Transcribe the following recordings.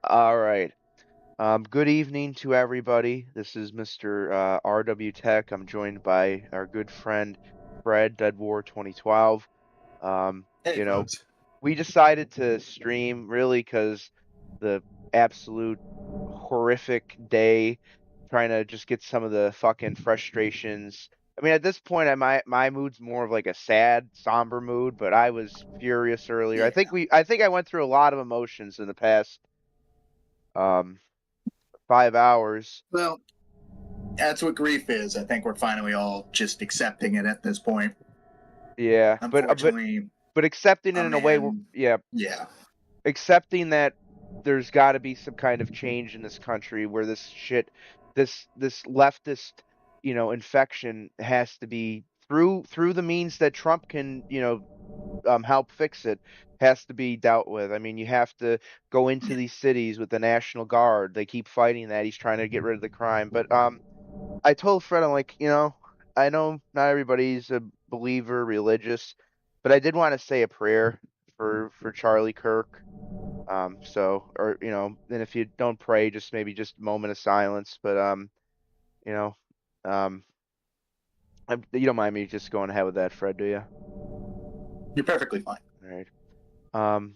All right. Good evening to everybody. This is Mr. RW Tech. I'm joined by our good friend Fred, Dead War 2012. Um, Hey, you know, folks. we decided to stream really because the absolute horrific day, trying to just get some of the fucking frustrations. I mean, at this point, my mood's more of like a sad, somber mood, but I was furious earlier. Yeah. I think I went through a lot of emotions in the past um 5 hours. Well, that's what grief is. I think we're finally all just accepting it at this point. Yeah, Unfortunately, but accepting it a in a way where, man, yeah, yeah, accepting that there's got to be some kind of change in this country where this shit, this leftist, infection has to be through the means that Trump can, help fix it, has to be dealt with. I mean, you have to go into these cities with the National Guard. They keep fighting that. He's trying to get rid of the crime, but I told Fred, I'm like, I know not everybody's a believer, religious, but I did want to say a prayer for Charlie Kirk. Or and if you don't pray, just maybe just a moment of silence. But you know, um, you don't mind me just going ahead with that, Fred, do you? you're perfectly fine. All right. Um,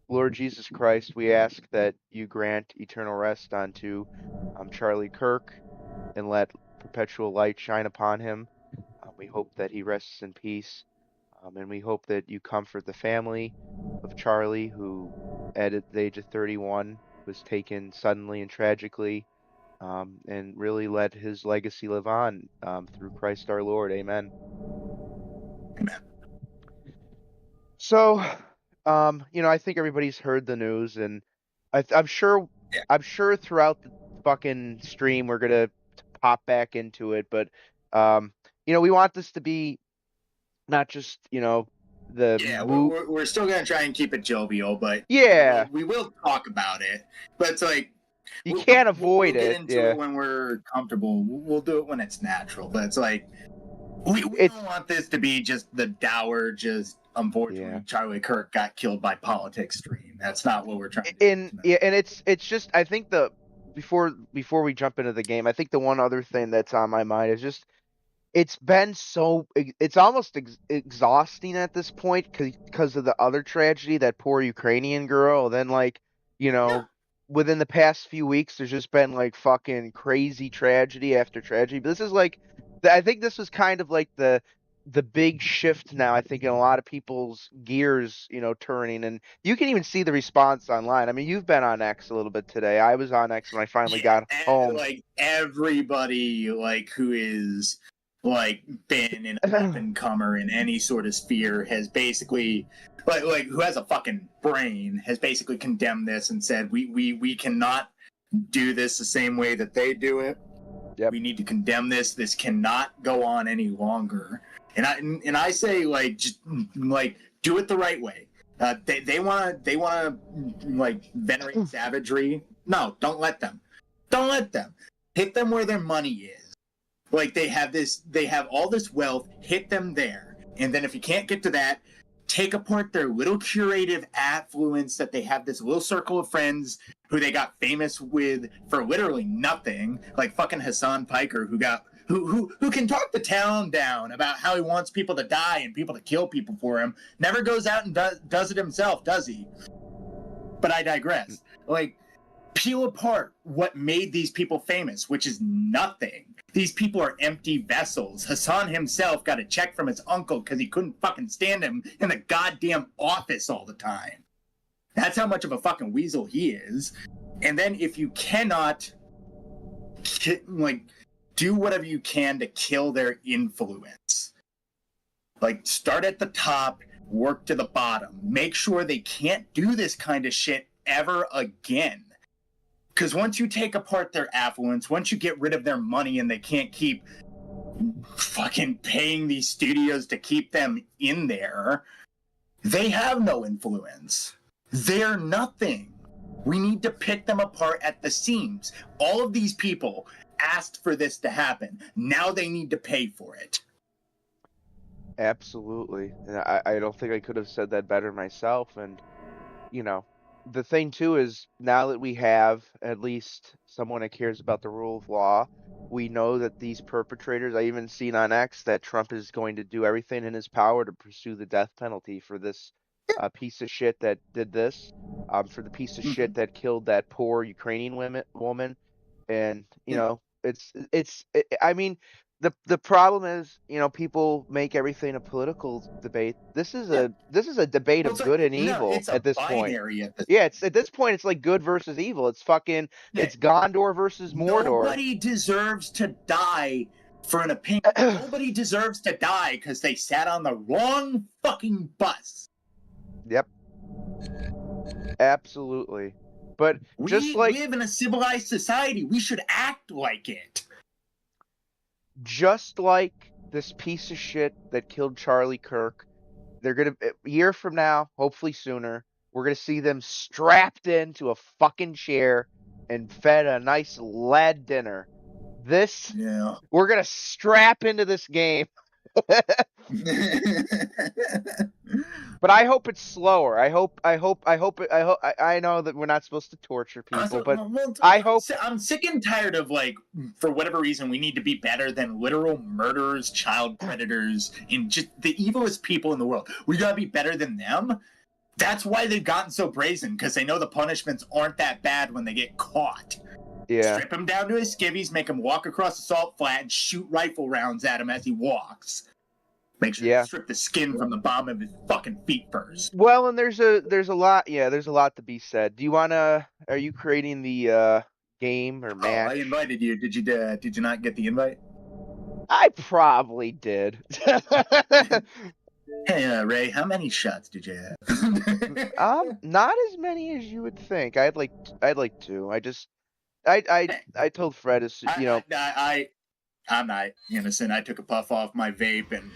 Lord Jesus Christ, we ask that you grant eternal rest unto Charlie Kirk and let perpetual light shine upon him. We hope that he rests in peace. And we hope that you comfort the family of Charlie, who at the age of 31 was taken suddenly and tragically, and really let his legacy live on through Christ our Lord. Amen. Amen. So, I think everybody's heard the news, and I'm sure, Yeah. throughout the fucking stream we're gonna pop back into it, but we want this to be not just, the Yeah, woo. we're still gonna try and keep it jovial, but Yeah, we will talk about it. But it's like you can't avoid we'll get it. into it Yeah. when we're comfortable. We'll do it when it's natural. But it's like we It's don't want this to be just the dour, just yeah. unfortunately Charlie Kirk got killed by politics stream. That's not what we're trying to do And tonight. yeah, and it's just I think the before we jump into the game, I think the one other thing that's on my mind is just it's been so it's almost exhausting at this point because of the other tragedy, that poor Ukrainian girl. Then like, you Yeah. know, within the past few weeks there's just been like fucking crazy tragedy after tragedy. But this is like I think this was kind of like the big shift now, I think, in a lot of people's gears, turning. And you can even see the response online. I mean, you've been on X a little bit today. I was on X when I finally Yeah, got home. like everybody like who is like been an up and comer in any sort of sphere has basically like who has a fucking brain has basically condemned this and said we cannot do this the same way that they do it. Yep. We need to condemn this. This cannot go on any longer. And I say like just like do it the right way. They want to like venerate savagery. No, don't let them. Don't let them. Hit them where their money is. Like they have all this wealth. Hit them there, and then if you can't get to that, take apart their little curative affluence that they have, this little circle of friends who they got famous with for literally nothing, like fucking Hassan Piker, who can talk the town down about how he wants people to die and people to kill people for him. Never goes out and does it himself, does he? But I digress. Like, peel apart what made these people famous, which is nothing. These people are empty vessels. Hassan himself got a check from his uncle because he couldn't fucking stand him in the goddamn office all the time. That's how much of a fucking weasel he is. And then if you cannot, like, do whatever you can to kill their influence, like, start at the top, work to the bottom. Make sure they can't do this kind of shit ever again. Because once you take apart their affluence, once you get rid of their money and they can't keep fucking paying these studios to keep them in there, they have no influence. They're nothing. We need to pick them apart at the seams. All of these people asked for this to happen. Now they need to pay for it. Absolutely. And I don't think I could have said that better myself. And, you know, the thing too is now that we have at least someone that cares about the rule of law, we know that these perpetrators, I even seen on X that Trump is going to do everything in his power to pursue the death penalty for this piece of shit that did this, for the piece of shit Mhm. that killed that poor Ukrainian woman. And, Yeah. I mean, the problem is, people make everything a political debate. Yeah. This is a debate Well, of good and no, evil it's a at this point. binary at this Yeah, point. it's at this point it's like good versus evil. It's fucking Yeah. it's Gondor versus Mordor. Nobody deserves to die for an opinion. Nobody deserves to die because they sat on the wrong fucking bus. Yep, absolutely. But just We like live in a civilized society. We should act like it. just like this piece of shit that killed Charlie Kirk, they're gonna a year from now, hopefully sooner, we're gonna see them strapped into a fucking chair and fed a nice lead dinner. This Yeah. We're gonna strap into this game. But I hope it's slower. I know that we're not supposed to torture people, but I hope. I'm sick and tired of, like, for whatever reason, we need to be better than literal murderers, child predators, and just the evilest people in the world. We gotta be better than them. That's why they've gotten so brazen, because they know the punishments aren't that bad when they get caught. Yeah, Strip him down to his skivvies, make him walk across the salt flat, and shoot rifle rounds at him as he walks. Make sure to yeah. strip the skin from the bottom of his fucking feet first. Well, and there's a lot. Yeah, there's a lot to be said. Do you wanna? Are you creating the game or Oh, I match? invited you. Did you not get the invite? I probably did. Hey, Ray, how many shots did you have? Not as many as you would think. I'd like two. I told Fred I'm not innocent. I took a puff off my vape and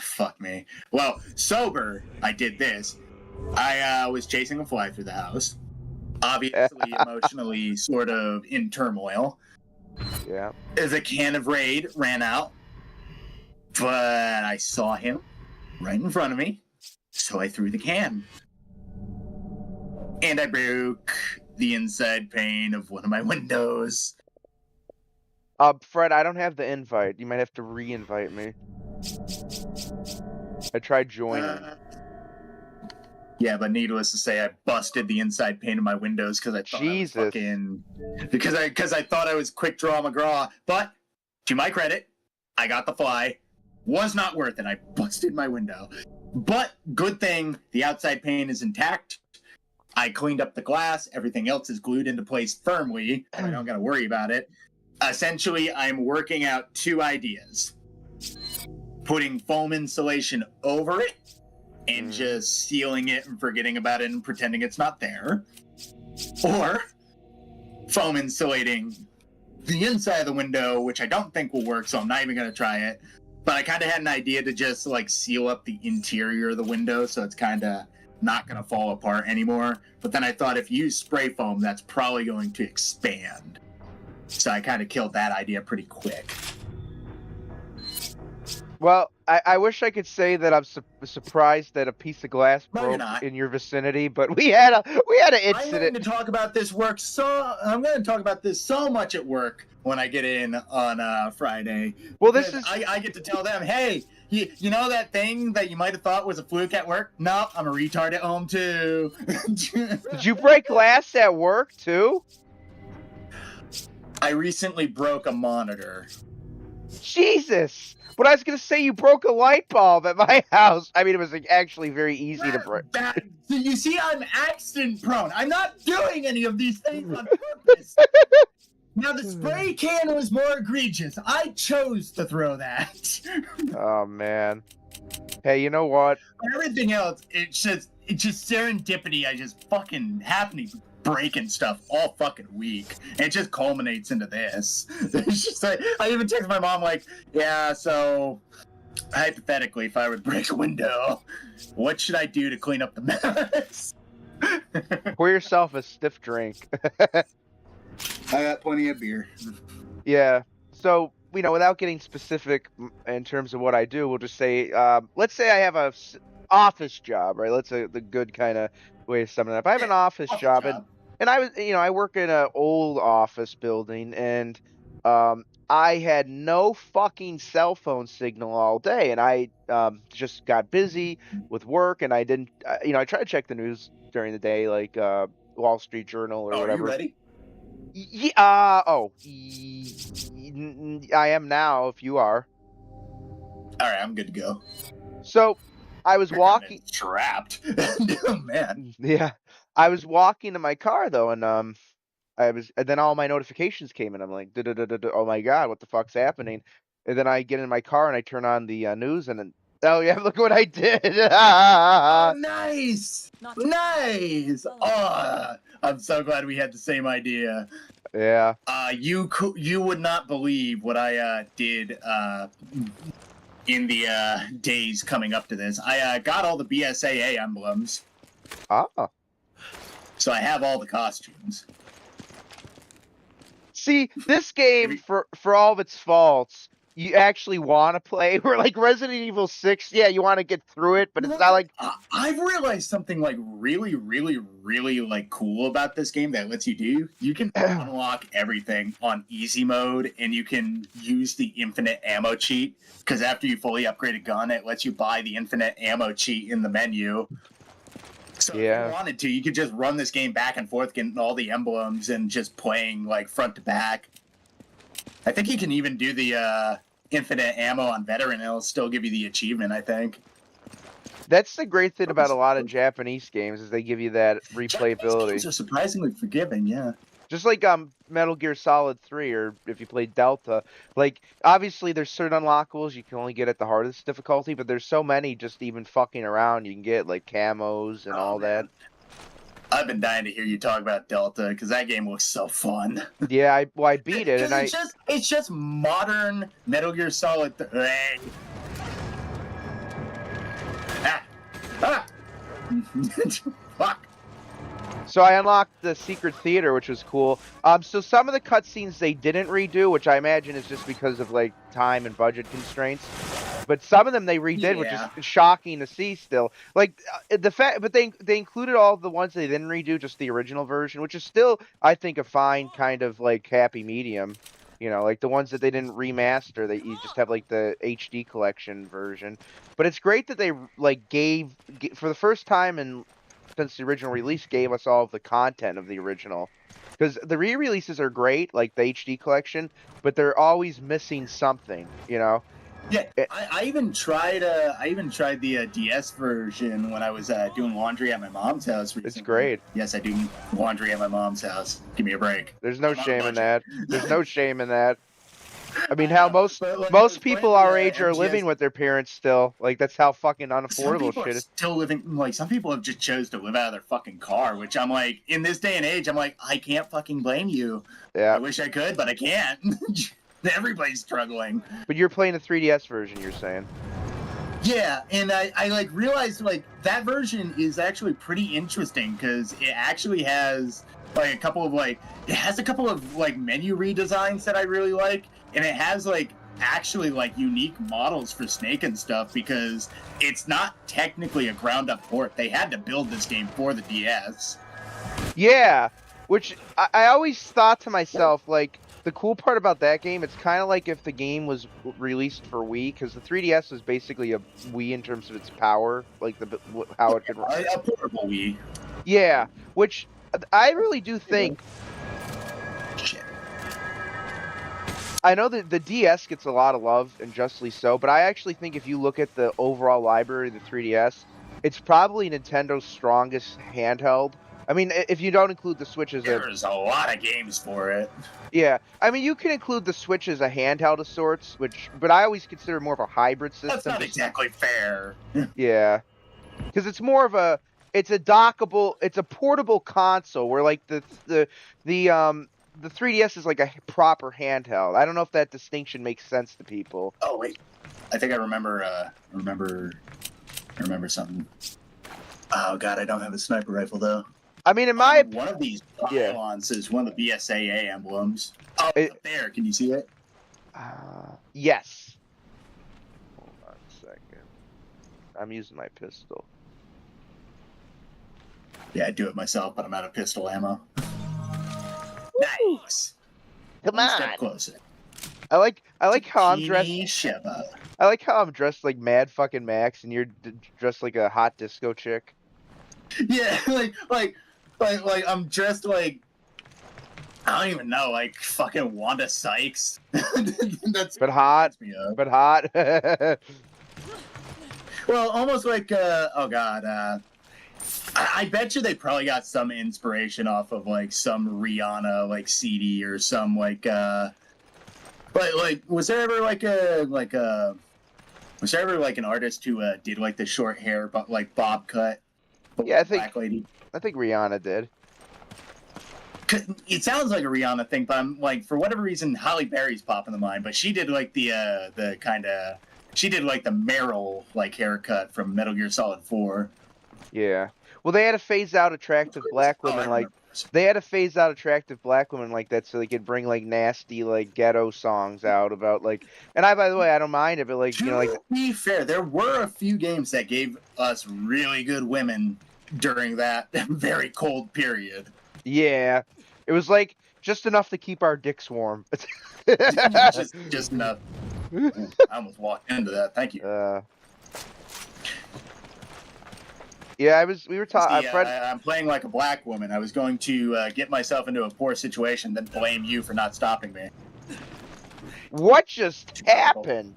fuck me. Well, sober, I did this. I was chasing a fly through the house, obviously emotionally sort of in turmoil. yeah. As a can of Raid ran out, but I saw him right in front of me, so I threw the can. And I broke the inside pane of one of my windows. Fred, I don't have the invite. You might have to re-invite me. I tried joining. Yeah, but needless to say, I busted the inside pane of my windows because I thought Jesus. I was fucking because I thought I was quick draw McGraw. But to my credit, I got the fly. Was not worth it. I busted my window. But good thing the outside pane is intact. I cleaned up the glass. Everything else is glued into place firmly. So I don't got to worry about it. Essentially, I'm working out two ideas. Putting foam insulation over it and just sealing it and forgetting about it and pretending it's not there. Or foam insulating the inside of the window, which I don't think will work, so I'm not even going to try it. But I kind of had an idea to just like seal up the interior of the window so it's kind of not going to fall apart anymore. But then I thought if you use spray foam, that's probably going to expand. So I kind of killed that idea pretty quick. Well, I wish I could say that I'm surprised that a piece of glass No, you're broke not. in your vicinity, but we had an I'm going incident. to talk about this so much at work when I get in on Friday. Well, this Because is I get to tell them, hey, you know that thing that you might have thought was a fluke at work? No, I'm a retard at home too. Did you break glass at work too? I recently broke a monitor. Jesus! But I was gonna say you broke a light bulb at my house. I mean, it was like, actually very easy to break. You see, I'm accident prone. I'm not doing any of these things on purpose. Now, the spray can was more egregious. I chose to throw that. Oh man. Hey, you know what? Everything else, it's just serendipity. I just fucking happening breaking stuff all fucking week. And it just culminates into this. It's just like, I even text my mom like, yeah, so hypothetically, if I would break a window, what should I do to clean up the mess? Pour yourself a stiff drink. I got plenty of beer. Yeah. So, without getting specific in terms of what I do, we'll just say, let's say I have a office job, right? Let's say the good kind of way to sum it up. I have Yeah, an office office job, job. and I was, I work in an old office building, and I had no fucking cell phone signal all day, and I just got busy with work, and I didn't, I try to check the news during the day, like Wall Street Journal or Oh, are you whatever. ready? I am now, if you are. All right, I'm good to go. So I was You're kind walking. of trapped. Oh, man. Yeah, I was walking to my car though, and and then all my notifications came in. I'm like, "Duh-duh-duh-duh-duh, oh my God, what the fuck's happening?" And then I get in my car and I turn on the news, and then, oh yeah, look what I did. Oh, nice. Nice. Oh, I'm so glad we had the same idea. Yeah. You would not believe what I did in the days coming up to this. I got all the BSAA emblems, Ah. so I have all the costumes. See, this game, for all of its faults, you actually want to play. Where like Resident Evil 6, yeah, you want to get through it, but it's not like. I've realized something like really, really, really like cool about this game that lets you do. You can unlock everything on easy mode, and you can use the infinite ammo cheat. Because after you fully upgrade a gun, it lets you buy the infinite ammo cheat in the menu. So if you wanted to, you could just run this game back and forth, getting all the emblems and just playing like front to back. I think you can even do the infinite ammo on veteran, and it'll still give you the achievement, I think. That's the great thing about a lot of Japanese games is they give you that replayability. Japanese games are surprisingly forgiving, yeah. Just like Metal Gear Solid 3, or if you play Delta, like obviously there's certain unlockables you can only get at the hardest difficulty, but there's so many just even fucking around you can get, like camos and all that. I've been dying to hear you talk about Delta because that game looks so fun. Yeah, I beat it, and it's just modern Metal Gear Solid 3. Fuck. So I unlocked the secret theater, which was cool. So some of the cutscenes they didn't redo, which I imagine is just because of like time and budget constraints. But some of them they redid, which is shocking to see still. Like but they included all the ones they didn't redo, just the original version, which is still, I think, a fine kind of like happy medium. Like the ones that they didn't remaster, that you just have like the HD collection version. But it's great that they like gave for the first time since the original release, gave us all of the content of the original. Because the re-releases are great, like the HD collection, but they're always missing something, Yeah, I even tried the DS version when I was doing laundry at my mom's house recently. It's great. Yes, I do laundry at my mom's house. Give me a break. There's no shame in that. There's no shame in that. I mean, how most people our age are living with their parents still. Like, that's how fucking unaffordable shit is. Still living, like, some people have just chose to live out of their fucking car, which I'm like, in this day and age, I'm like, I can't fucking blame you. Yeah. I wish I could, but I can't. Everybody's struggling. But you're playing the 3DS version, you're saying? Yeah, and I like realized like that version is actually pretty interesting because it actually has like a couple of menu redesigns that I really like, and it has like actually like unique models for Snake and stuff because it's not technically a ground up port. They had to build this game for the DS. Yeah, which I always thought to myself, like, the cool part about that game, it's kind of like if the game was released for Wii, because the 3DS was basically a Wii in terms of its power, like how it could. A portable Wii. Yeah, which I really do think. Shit. I know that the DS gets a lot of love, and justly so, but I actually think if you look at the overall library of the 3DS, it's probably Nintendo's strongest handheld. I mean, if you don't include the Switch as there's a lot of games for it. Yeah, I mean, you can include the Switch as a handheld of sorts, but I always consider more of a hybrid system. That's not exactly fair. Yeah, because it's more of it's a dockable, it's a portable console where like the 3DS is like a proper handheld. I don't know if that distinction makes sense to people. Oh wait, I think I remember something. Oh god, I don't have a sniper rifle though. I mean, one of these pylons is one of the BSAA emblems. Oh, up there. Can you see it? Yes. Hold on a second. I'm using my pistol. Yeah, I do it myself, but I'm out of pistol ammo. Woo! Nice. Come One step on. closer. I like how I'm dressed. Teeny Shiva. I like how I'm dressed like Mad fucking Max, and you're dressed like a hot disco chick. Yeah, like I'm dressed like I don't even know, like fucking Wanda Sykes. That's But hot. me up. But hot. Well, almost like oh god, I bet you they probably got some inspiration off of like some Rihanna like CD or some like was there ever like was there ever like an artist who did like the short hair but like bob cut? Yeah, Black lady. I think Rihanna did. It sounds like a Rihanna thing, but I'm like, for whatever reason, Halle Berry's popping the mind. But she did like the kind of, she did like the Meryl like haircut from Metal Gear Solid 4. Yeah. Well, they had to phase out attractive black women like they had to phase out attractive black women like that so they could bring like nasty like ghetto songs out about like. And by the way, I don't mind it, but like like. To be fair, there were a few games that gave us really good women during that very cold period. Yeah, it was like just enough to keep our dicks warm. just enough. I almost walked into that. Thank you. Yeah, we were talking. I'm playing like a black woman. I was going to get myself into a poor situation, then blame you for not stopping me. What just happened?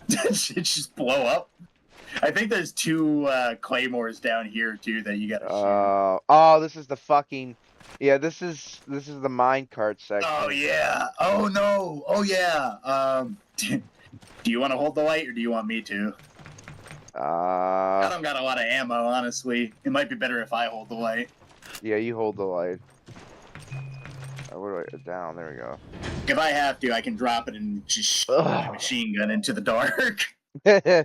Did it just blow up? I think there's 2 claymores down here too that you gotta shoot. Oh, this is the fucking. Yeah, this is the minecart section. Oh yeah. Oh no. Oh yeah. Do you want to hold the light or do you want me to? I don't got a lot of ammo, honestly. It might be better if I hold the light. Yeah, you hold the light. Where do I down? There we go. If I have to, I can drop it and just shoot my machine gun into the dark. Yeah.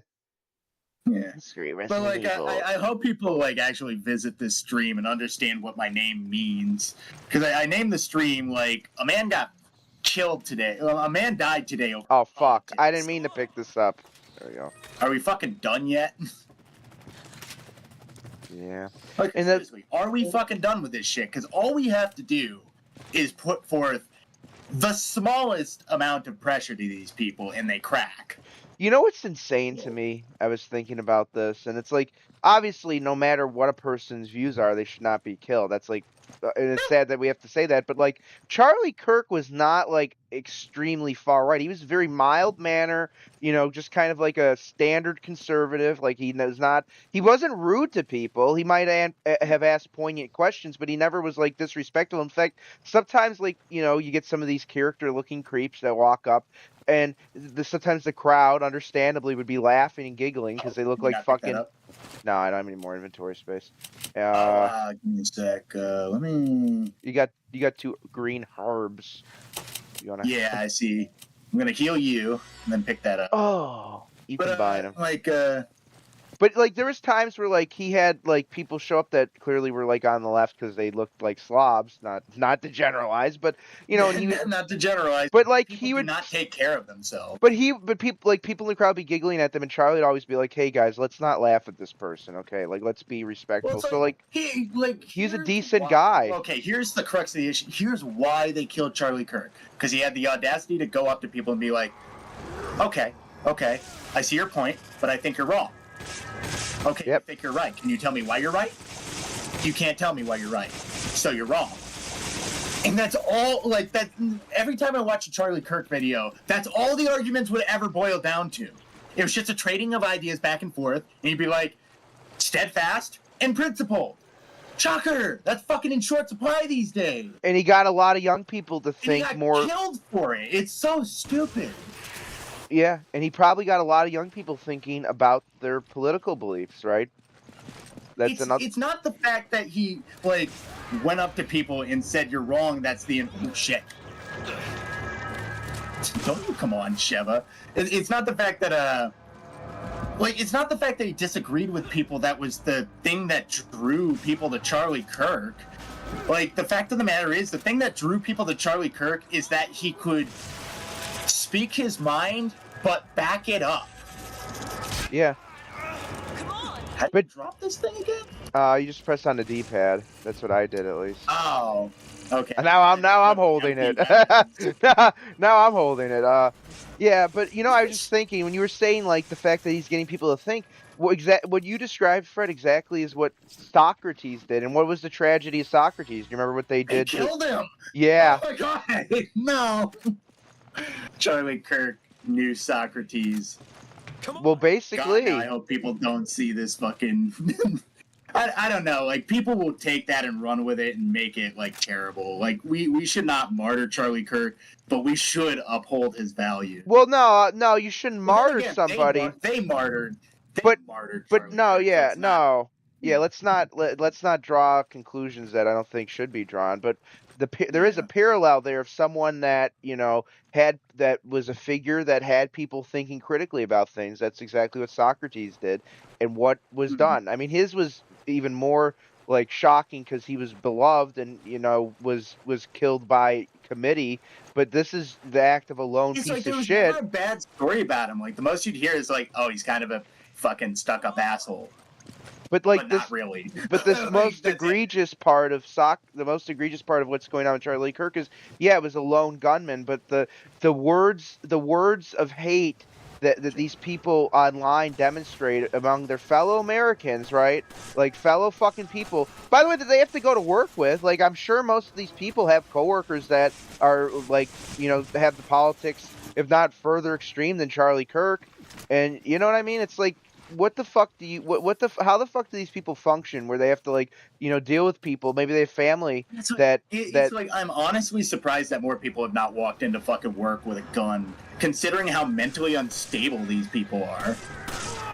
But like, I hope people like actually visit this stream and understand what my name means. Because I named the stream like a man got killed today. A man died today. Oh fuck! I didn't mean to pick this up. There we go. Are we fucking done yet? Yeah. Like, and seriously, are we fucking done with this shit? Because all we have to do is put forth the smallest amount of pressure to these people, and they crack. You know what's insane to me? I was thinking about this, and it's like, obviously, no matter what a person's views are, they should not be killed. That's like, and it's sad that we have to say that, but like, Charlie Kirk was not like extremely far right. He was very mild manner, just kind of like a standard conservative. Like he wasn't rude to people. He might have asked poignant questions, but he never was like disrespectful. In fact, sometimes like, you get some of these character looking creeps that walk up. And sometimes the crowd, understandably, would be laughing and giggling because they look like fucking. No, I don't have any more inventory space. Give me a sec. Let me. You got 2 green herbs. You wanna... Yeah, I see. I'm gonna heal you and then pick that up. Oh, you can buy them. But like there was times where like he had like people show up that clearly were like on the left because they looked like slobs, not to generalize, but and he not to generalize, but like people he would not take care of themselves. But people in the crowd would be giggling at them, and Charlie would always be like, "Hey guys, let's not laugh at this person, okay? Like let's be respectful." Well, so he's a decent guy. Okay, here's the crux of the issue. Here's why they killed Charlie Kirk, because he had the audacity to go up to people and be like, "Okay, I see your point, but I think you're wrong." Okay, yep. I think you're right. Can you tell me why you're right? You can't tell me why you're right. So you're wrong. And that's all, like, that. Every time I watch a Charlie Kirk video, that's all the arguments would ever boil down to. It was just a trading of ideas back and forth, and you'd be like, steadfast and principled. Shocker! That's fucking in short supply these days. And he got a lot of young people to think more. He got killed for it. It's so stupid. Yeah, and he probably got a lot of young people thinking about their political beliefs, right? It's not the fact that he like went up to people and said you're wrong. That's the shit. Don't you come on, Sheva. It's not the fact that it's not the fact that he disagreed with people. That was the thing that drew people to Charlie Kirk. Like, the fact of the matter is, the thing that drew people to Charlie Kirk is that he could speak his mind, but back it up. Yeah. How do you But drop this thing again? you just press on the D-pad. That's what I did at least. Oh, okay. And now I'm holding it. Now I'm holding it. Yeah, but I was just thinking when you were saying like the fact that he's getting people to think, what you described, Fred, exactly is what Socrates did. And what was the tragedy of Socrates? Do you remember what they They did to? killed him. Yeah. Oh my god, no. Charlie Kirk knew Socrates. Well, God, basically. now I hope people don't see this fucking. I don't know. Like people will take that and run with it and make it like terrible. Like we should not martyr Charlie Kirk, but we should uphold his value. Well, no, you shouldn't martyr Again, somebody. They martyred. But Charlie no, Kirk, yeah, so no, yeah. Let's not draw conclusions that I don't think should be drawn. But there is a parallel there of someone that that was a figure that had people thinking critically about things. That's exactly what Socrates did, and what was done. I mean, his was even more like shocking because he was beloved and was killed by committee. But this is the act of a lone piece of there was shit. never a bad story about him. Like the most you'd hear is like, oh, he's kind of a fucking stuck-up asshole. But like but this, not really. but this Like, most egregious part of the most egregious part of what's going on with Charlie Kirk is, it was a lone gunman, but the words of hate that these people online demonstrate among their fellow Americans, right? Like fellow fucking people. By the way, that they have to go to work with. Like I'm sure most of these people have coworkers that are like, have the politics, if not further extreme than Charlie Kirk. And you know what I mean? It's like, what the fuck do you how the fuck do these people function where they have to like deal with people? Maybe they have family it's like I'm honestly surprised that more people have not walked into fucking work with a gun, considering how mentally unstable these people are.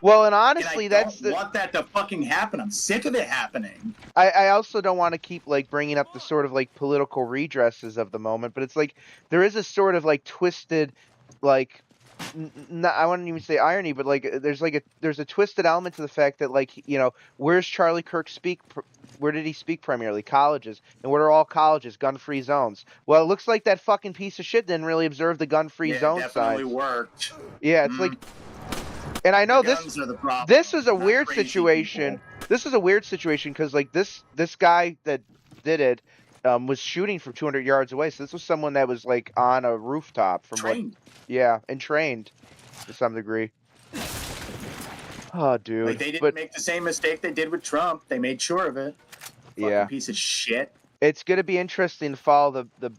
Well, and honestly, and I don't want that to fucking happen. I'm sick of it happening. I also don't want to keep like bringing up the sort of like political redresses of the moment, but it's like there is a sort of like twisted like I wouldn't even say irony, but like there's a twisted element to the fact that like where's Charlie Kirk speak? Where did he speak primarily? Colleges. And what are all colleges? Gun-free zones. Well, it looks like that fucking piece of shit didn't really observe the gun-free zone signs. Definitely worked. Yeah, it's like, and I know this is a weird situation. People. This is a weird situation because like this guy that did it was shooting from 200 yards away. So this was someone that was like on a rooftop from trained. And trained to some degree. Oh, dude. Like they didn't make the same mistake they did with Trump. They made sure of it. Fucking piece of shit. It's going to be interesting to follow the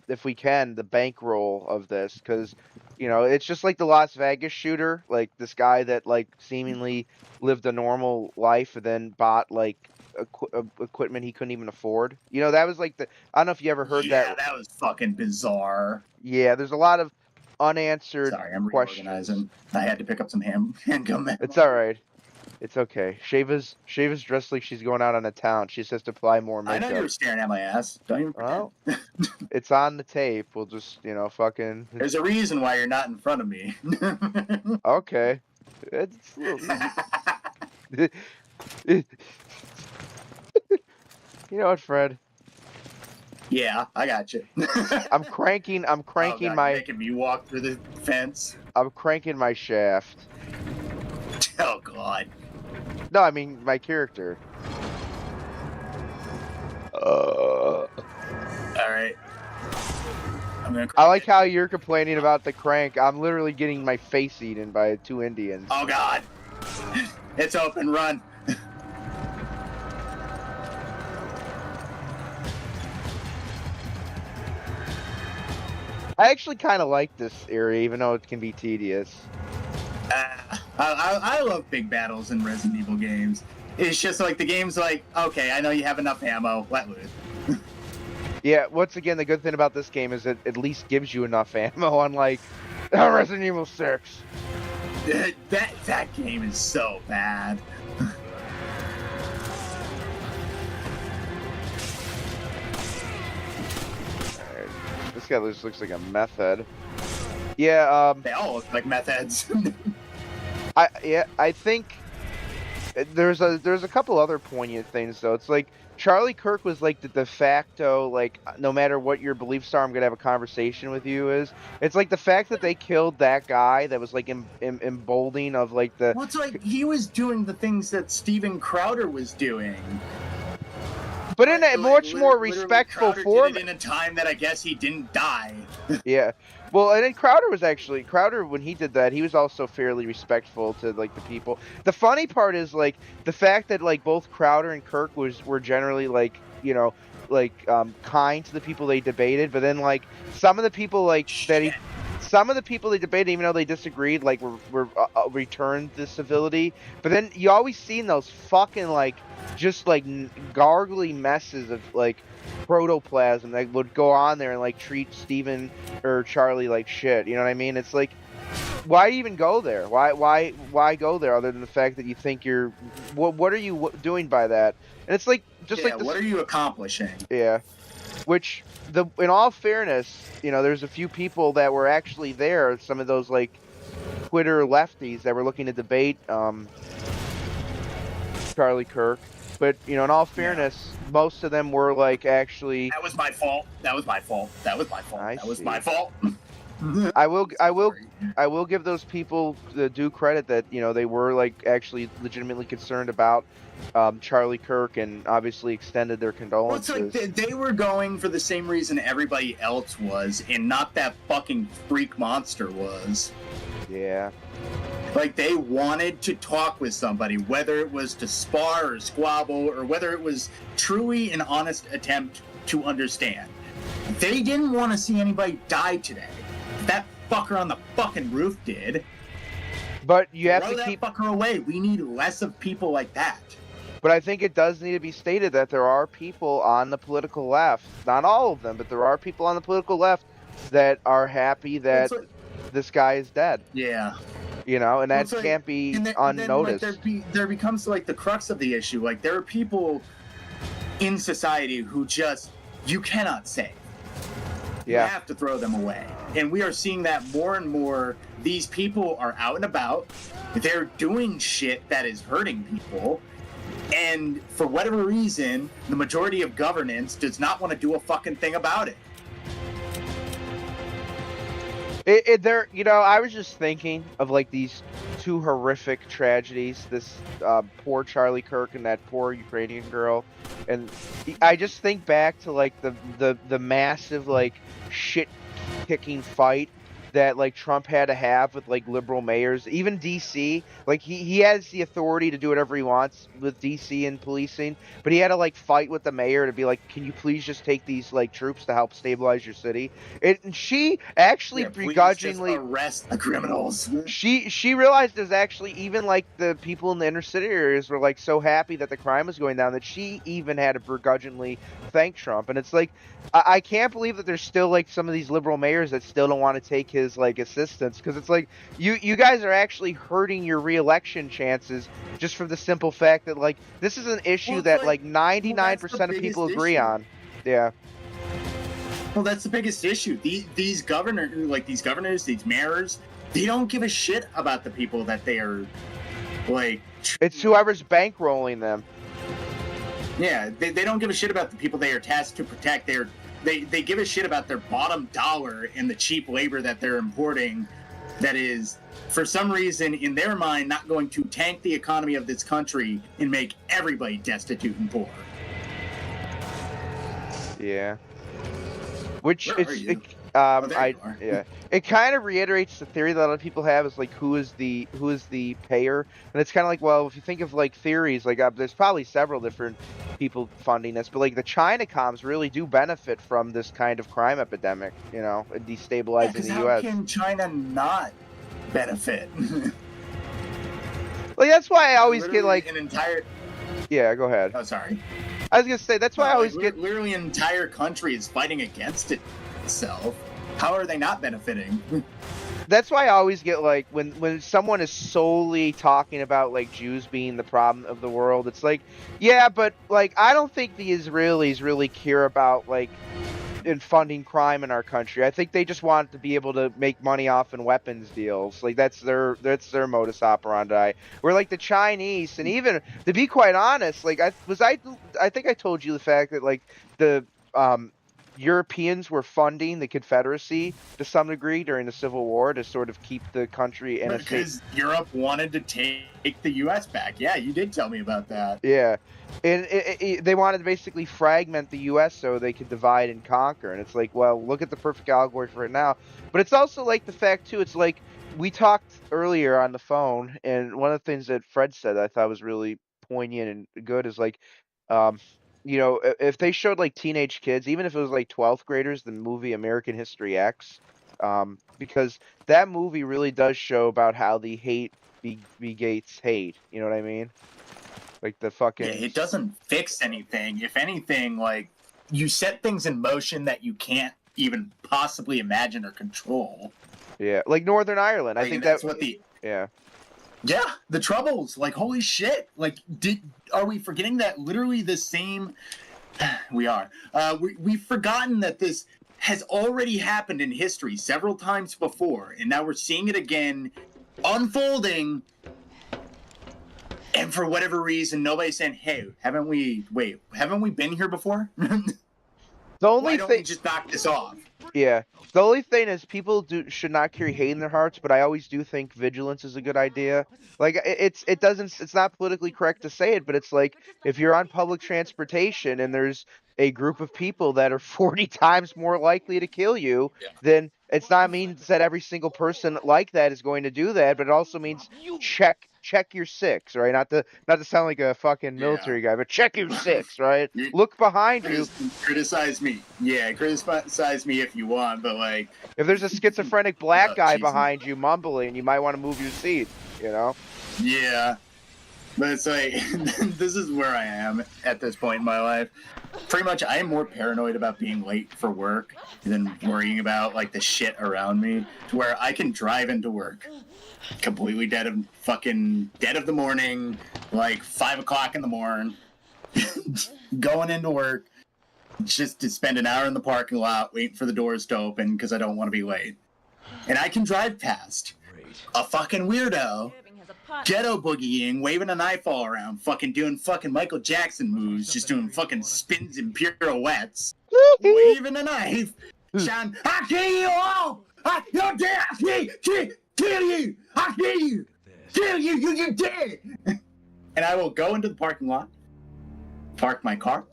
if we can, the bankroll of this, because it's just like the Las Vegas shooter, like this guy that like seemingly lived a normal life and then bought like equipment he couldn't even afford. That was like I don't know if you ever heard that. Yeah, that was fucking bizarre. Yeah, there's a lot of unanswered questions. Reorganizing. I had to pick up some handgun. It's all right. It's okay. Shava's dressed like she's going out on a town. She says to apply more makeup. I know you were staring at my ass. Don't even pretend. Well, it's on the tape. We'll just, fucking... There's a reason why you're not in front of me. Okay. It's... You know what, Fred? Yeah, I got you. I'm cranking my... making me walk through the fence. I'm cranking my shaft. Oh, God. No, I mean my character. All right. I like how you're complaining about the crank. I'm literally getting my face eaten by 2 Indians. Oh, God. It's open. Run. I actually kind of like this area, even though it can be tedious. I love big battles in Resident Evil games. It's just like the game's like, okay, I know you have enough ammo, let loose. Yeah, once again, the good thing about this game is it at least gives you enough ammo, unlike Resident Evil 6. That game is so bad. This guy looks like a meth head. Yeah, they all look like meth heads. I think there's a couple other poignant things though. It's like Charlie Kirk was like the de facto, like, no matter what your beliefs are, I'm gonna have a conversation with you. It's like the fact that they killed that guy that was like emboldening of like the. Well, it's like he was doing the things that Steven Crowder was doing. But in a much more respectful Crowder form. did it in a time that I guess he didn't die. Yeah. Well, and then Crowder, when he did that, he was also fairly respectful to like the people. The funny part is like the fact that like both Crowder and Kirk were generally like, you know, like kind to the people they debated, but then like some of the people like some of the people they debated, even though they disagreed, like were returned the civility. But then you always seen those fucking like just like gargly messes of like protoplasm that would go on there and like treat Steven or Charlie like shit. You know what I mean? It's like, why even go there? Why go there other than the fact that you think you're what are you doing by that? And it's like just like this, what are you accomplishing? Yeah. Which in all fairness, you know, there's a few people that were actually there, some of those like Twitter lefties that were looking to debate Charlie Kirk. But, you know, in all fairness, most of them were like actually. That was my fault. That was my fault. That was my fault. That was my fault. I will give those people the due credit that, you know, they were like actually legitimately concerned about Charlie Kirk and obviously extended their condolences. Well, it's like they were going for the same reason everybody else was, and not that fucking freak monster was. Yeah. Like, they wanted to talk with somebody, whether it was to spar or squabble, or whether it was truly an honest attempt to understand. They didn't want to see anybody die today. That fucker on the fucking roof did. But you have to keep that fucker away. We need less of people like that. But I think it does need to be stated that there are people on the political left, not all of them, but there are people on the political left that are happy that this guy is dead. Yeah. You know, and that can't be unnoticed. Then, like, there becomes like the crux of the issue. Like, there are people in society who just you cannot save. Yeah. You have to throw them away. And we are seeing that more and more. These people are out and about. They're doing shit that is hurting people. And for whatever reason, the majority of governance does not want to do a fucking thing about it. You know, I was just thinking of like these two horrific tragedies. This poor Charlie Kirk and that poor Ukrainian girl, and I just think back to like the massive like shit kicking fight that like Trump had to have with like liberal mayors, even DC. Like he has the authority to do whatever he wants with DC and policing, but he had to like fight with the mayor to be like, can you please just take these like troops to help stabilize your city? And she actually begrudgingly arrest the criminals. She realized there's actually even like the people in the inner city areas were like so happy that the crime was going down that she even had to begrudgingly thank Trump. And it's like, I can't believe that there's still like some of these liberal mayors that still don't want to take his like assistance, because it's like you guys are actually hurting your re-election chances just from the simple fact that like this is an issue that like 99% of people agree on. Yeah. Well, that's the biggest issue. These governors, these mayors, they don't give a shit about the people that they are like. It's whoever's bankrolling them. Yeah, they don't give a shit about the people they are tasked to protect. They give a shit about their bottom dollar and the cheap labor that they're importing that is, for some reason, in their mind, not going to tank the economy of this country and make everybody destitute and poor. Yeah. Which yeah. It kind of reiterates the theory that a lot of people have is like who is the payer, and it's kind of like, well, if you think of like theories, like there's probably several different people funding this, but like the China comms really do benefit from this kind of crime epidemic, you know, and destabilizing the U.S. How can China not benefit? Like that's why I always get like an entire. Yeah, go ahead. Oh, sorry. I was gonna say that's why I always get literally an entire country is fighting against itself. How are they not benefiting? That's why I always get like when someone is solely talking about like Jews being the problem of the world, it's like, yeah, but like I don't think the Israelis really care about like in funding crime in our country. I think they just want to be able to make money off in weapons deals. Like that's their modus operandi. We're like the Chinese, and even to be quite honest, like I think I told you the fact that like the Europeans were funding the Confederacy to some degree during the Civil War to sort of keep the country in a state. Because Europe wanted to take the U.S. back. Yeah, you did tell me about that. Yeah, and they wanted to basically fragment the U.S. so they could divide and conquer. And it's like, well, look at the perfect allegory for it now. But it's also like the fact too. It's like we talked earlier on the phone, and one of the things that Fred said that I thought was really poignant and good is like, you know, if they showed like teenage kids, even if it was like 12th graders, the movie American History X, because that movie really does show about how the hate begates hate. You know what I mean? Like the fucking. Yeah, it doesn't fix anything. If anything, like you set things in motion that you can't even possibly imagine or control. Yeah, like Northern Ireland. I think that's what the. Yeah. Yeah, the Troubles. Like, holy shit! Like, are we forgetting that literally the same? We are. We've forgotten that this has already happened in history several times before, and now we're seeing it again, unfolding. And for whatever reason, nobody's saying, "Hey, haven't we been here before? The only Why don't we just knock this off?" Yeah. The only thing is people should not carry hate in their hearts, but I always do think vigilance is a good idea. Like it's not politically correct to say it, but it's like if you're on public transportation and there's a group of people that are 40 times more likely to kill you, then it's not means that every single person like that is going to do that, but it also means check your six, right? Not to sound like a fucking military guy, but check your six, right? Look behind you. Criticize me. Yeah, criticize me if you want, but like if there's a schizophrenic black guy behind you mumbling, you might want to move your seat, you know? Yeah. But it's like this is where I am at this point in my life. Pretty much I am more paranoid about being late for work than worrying about like the shit around me, to where I can drive into work completely dead of the morning, like 5 o'clock in the morning, going into work just to spend an hour in the parking lot waiting for the doors to open because I don't want to be late. And I can drive past a fucking weirdo ghetto boogieing, waving a knife all around, fucking doing fucking Michael Jackson moves, just doing fucking spins and pirouettes, waving a knife, shouting, "I kill you all! You're dead! I kill you! I kill you! Kill you! You're dead!" And I will go into the parking lot, park my car,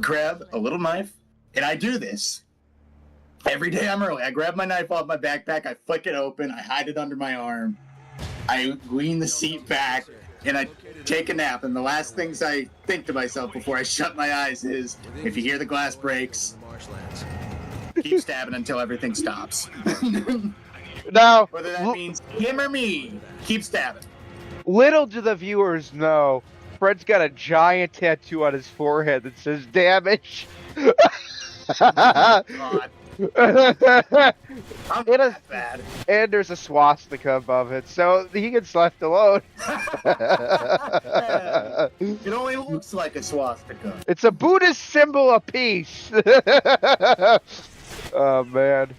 grab a little knife, and I do this every day I'm early. I grab my knife off my backpack, I flick it open, I hide it under my arm, I lean the seat back, and I take a nap. And the last things I think to myself before I shut my eyes is, if you hear the glass breaks, keep stabbing until everything stops. Now, whether that means him or me, keep stabbing. Little do the viewers know, Fred's got a giant tattoo on his forehead that says "damage." God. I'm not bad. And there's a swastika above it, so he gets left alone. It only looks like a swastika. It's a Buddhist symbol of peace. Oh man.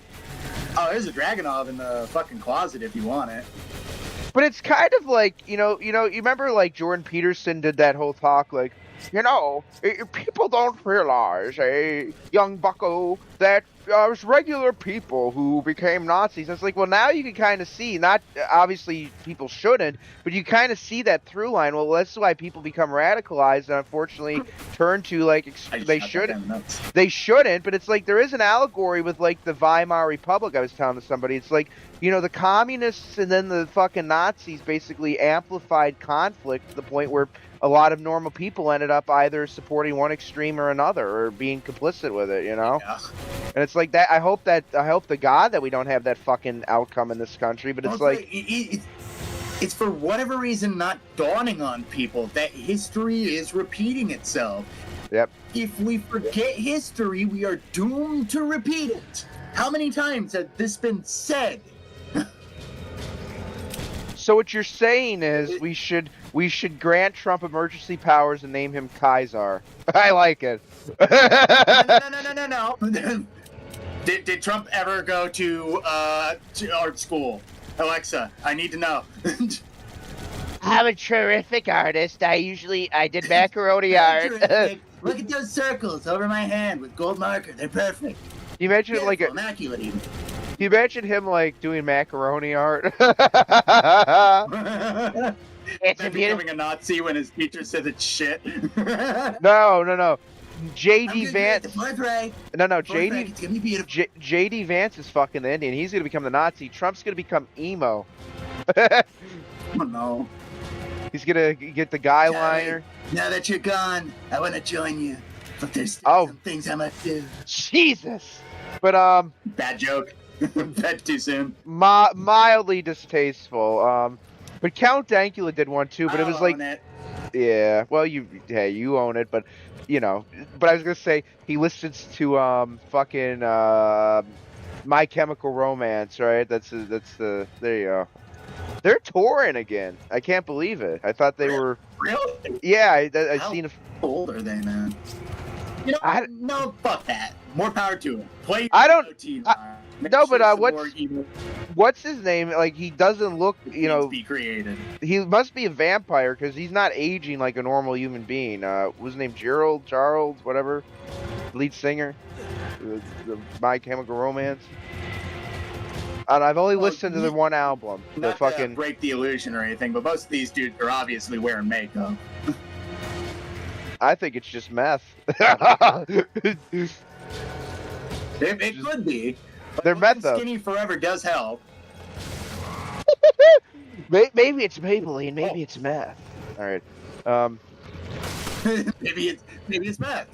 Oh, there's a Dragonov in the fucking closet if you want it. But it's kind of like, you remember like Jordan Peterson did that whole talk like, people don't realize, young bucko, that there's regular people who became Nazis. It's like, well, now you can kind of see, not obviously people shouldn't, but you kind of see that through line. Well, that's why people become radicalized and unfortunately turn to like they shouldn't. But it's like there is an allegory with like the Weimar Republic. I was telling to somebody, it's like, the communists and then the fucking Nazis basically amplified conflict to the point where a lot of normal people ended up either supporting one extreme or another, or being complicit with it, Yeah. And it's like that. I hope to God that we don't have that fucking outcome in this country. But it's like it's for whatever reason not dawning on people that history is repeating itself. Yep. If we forget history, we are doomed to repeat it. How many times has this been said? So what you're saying is we should We should grant Trump emergency powers and name him Kaiser. I like it. No. Did Trump ever go to art school? Alexa, I need to know. I'm a terrific artist. I did macaroni art. Look at those circles over my hand with gold marker. They're perfect. You imagine Beautiful, immaculate even. You imagine him like doing macaroni art? It's becoming a Nazi when his teacher says it's shit. No. JD Vance. No, JD. It's gonna be beautiful. JD Vance is fucking the Indian. He's gonna become the Nazi. Trump's gonna become emo. Oh no. He's gonna get the guy liner. Now that you're gone, I want to join you, but there's still some things I must do. Jesus. But bad joke. That's too soon. Mildly distasteful. But Count Dankula did one too. But it was like, yeah. Well, you own it, but you know. But I was gonna say he listens to fucking My Chemical Romance, right? That's the there you go. They're touring again. I can't believe it. I thought they were. Really? Yeah, I seen. How old are they, man? You know, no, fuck that. More power to him. Play. I don't. No, but what's his name? Like, he doesn't look. You know. Be created. He must be a vampire because he's not aging like a normal human being. What was his name? Charles, whatever. Lead singer. The My Chemical Romance. And I've only listened to the one album. Not to break the illusion or anything, but most of these dudes are obviously wearing makeup. I think it's just meth. It could be. They're meth though. Skinny forever does help. Maybe it's Maybelline. Maybe it's meth. All right. Maybe it's meth.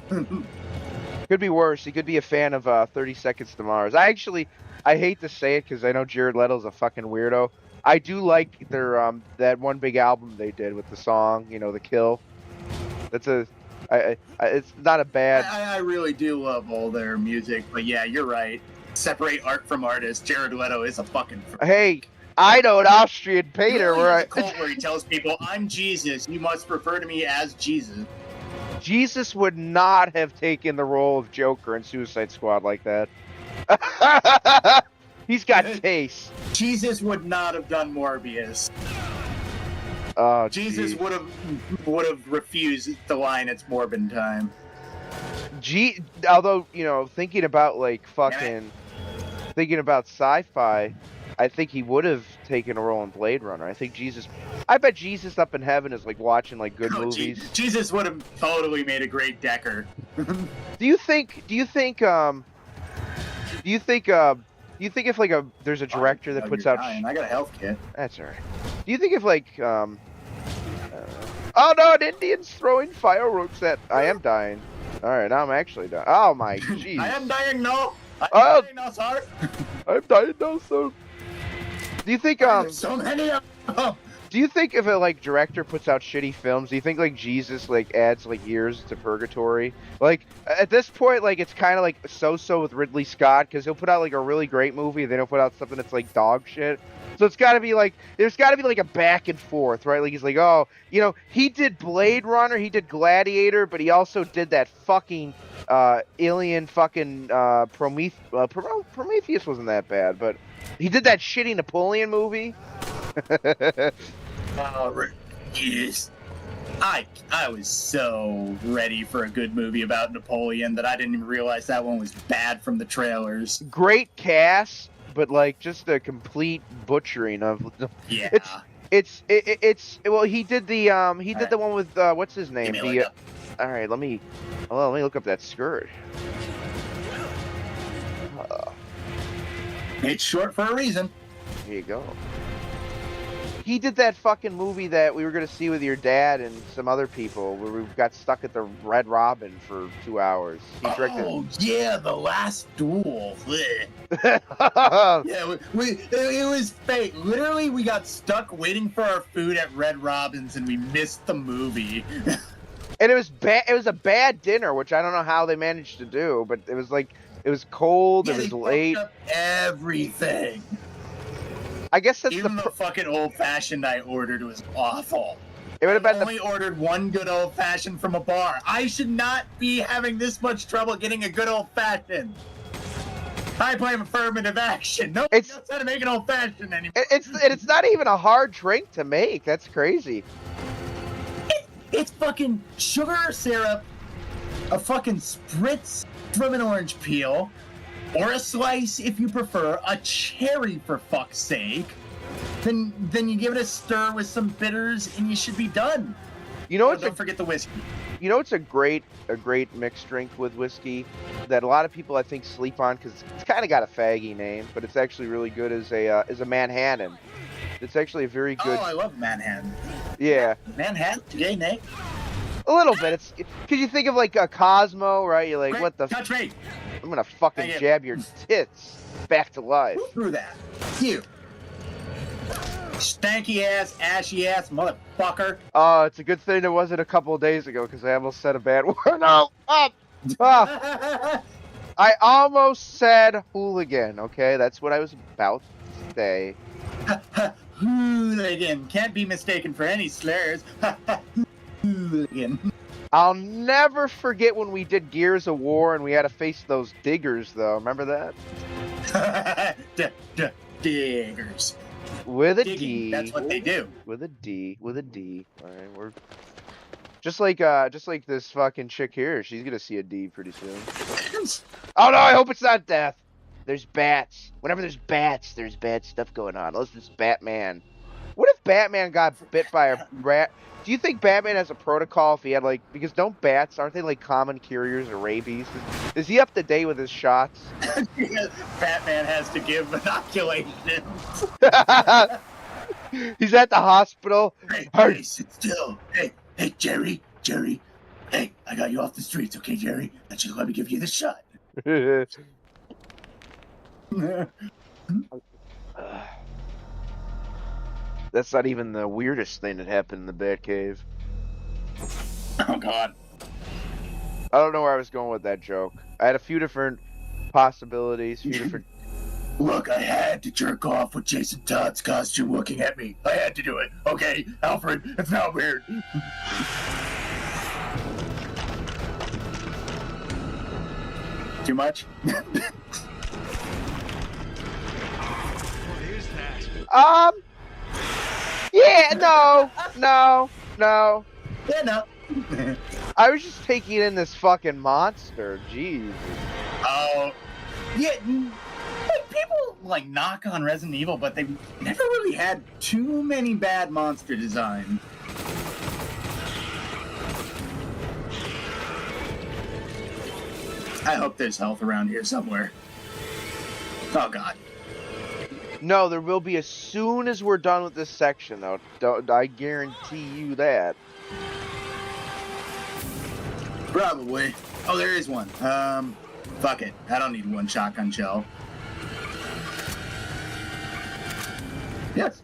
Could be worse. He could be a fan of 30 Seconds to Mars. I hate to say it because I know Jared Leto's a fucking weirdo. I do like their that one big album they did with the song, you know, The Kill. That's it's not a bad. I really do love all their music, but yeah, you're right. Separate art from artist. Jared Leto is a fucking. Hey, I know an Austrian painter where where he tells people, "I'm Jesus. You must refer to me as Jesus." Jesus would not have taken the role of Joker in Suicide Squad like that. He's got taste. Jesus would not have done Morbius. Oh, Jesus would have refused the line, "It's Morbin time." Although, you know, thinking about sci-fi, I think he would have taken a role in Blade Runner. I bet Jesus up in heaven is like watching like good movies. Jesus would have totally made a great Decker. Do you think if like there's a director that puts out I got a health kit. That's alright. Do you think if like oh no, an Indian's throwing fireworks at I am dying. Alright, now I'm actually dying. Oh my jeez. I am dying now. I'm dying now, sir. I'm dying now, sir. Do you think There's so many of them. Do you think if a like director puts out shitty films, do you think like Jesus like adds like years to purgatory? Like at this point, like it's kind of like so with Ridley Scott because he'll put out like a really great movie, then he'll put out something that's like dog shit. So it's got to be like there's got to be like a back and forth, right? Like he's like, oh, you know, he did Blade Runner, he did Gladiator, but he also did that fucking alien fucking Prometheus wasn't that bad, but he did that shitty Napoleon movie. Yes. I was so ready for a good movie about Napoleon that I didn't even realize that one was bad from the trailers. Great cast, but like just a complete butchering of. Yeah. It's well, he did the the one with what's his name? All right, let me look up that skirt. It's short for a reason. Here you go. He did that fucking movie that we were going to see with your dad and some other people where we got stuck at the Red Robin for 2 hours. He directed... Oh, yeah, The Last Duel. Yeah, it was fake. Literally, we got stuck waiting for our food at Red Robin's and we missed the movie. And it was bad. It was a bad dinner, which I don't know how they managed to do, but it was like, it was cold, it was late. Up everything. I guess that's even the fucking old fashioned I ordered was awful. It would have been only ordered one good old fashioned from a bar. I should not be having this much trouble getting a good old fashioned. I blame affirmative action. Nobody knows how to make an old fashioned anymore. It's not even a hard drink to make. That's crazy. It's fucking sugar syrup, a fucking spritz from an orange peel, or a slice if you prefer, a cherry for fuck's sake. Then you give it a stir with some bitters and you should be done. You know, don't forget the whiskey. You know, it's a great mixed drink with whiskey that a lot of people I think sleep on because it's kind of got a faggy name, but it's actually really good as a Manhattan. It's actually a very good. Oh, I love Manhattan. Yeah. Manhattan, gay Nick. A little bit. It's because you think of like a Cosmo, right? You're like, Great. what the? Touch me. I'm gonna fucking jab your tits back to life. Who threw that? You. Stanky ass, ashy ass motherfucker. Oh, it's a good thing it wasn't a couple of days ago because I almost said a bad word. No, up. I almost said hooligan. Okay, that's what I was about to say. Hooligan can't be mistaken for any slurs. Hooligan. I'll never forget when we did Gears of War and we had to face those diggers, though. Remember that? Diggers. With a Digging, D. that's what they do. With a D. With a D. All right, we're just like this fucking chick here. She's gonna see a D pretty soon. Oh no! I hope it's not death. There's bats. Whenever there's bats, there's bad stuff going on. Unless it's Batman. What if Batman got bit by a rat? Do you think Batman has a protocol if he had like, because don't bats, aren't they like common carriers of rabies? Is he up to date with his shots? Batman has to give inoculation. He's at the hospital. Hey, sit still. Hey, Jerry. Hey, I got you off the streets, okay, Jerry? And just let me give you the shot. That's not even the weirdest thing that happened in the Batcave. Oh, God. I don't know where I was going with that joke. I had a few different possibilities, Look, I had to jerk off with Jason Todd's costume looking at me. I had to do it. Okay, Alfred, it's not weird. Too much? Yeah, no. Yeah, no. I was just taking in this fucking monster. Jeez. Oh, yeah. Like, people like knock on Resident Evil, but they've never really had too many bad monster designs. I hope there's health around here somewhere. Oh, God. No, there will be as soon as we're done with this section, though. I guarantee you that. Probably. Oh, there is one. Fuck it. I don't need one shotgun shell. Yes.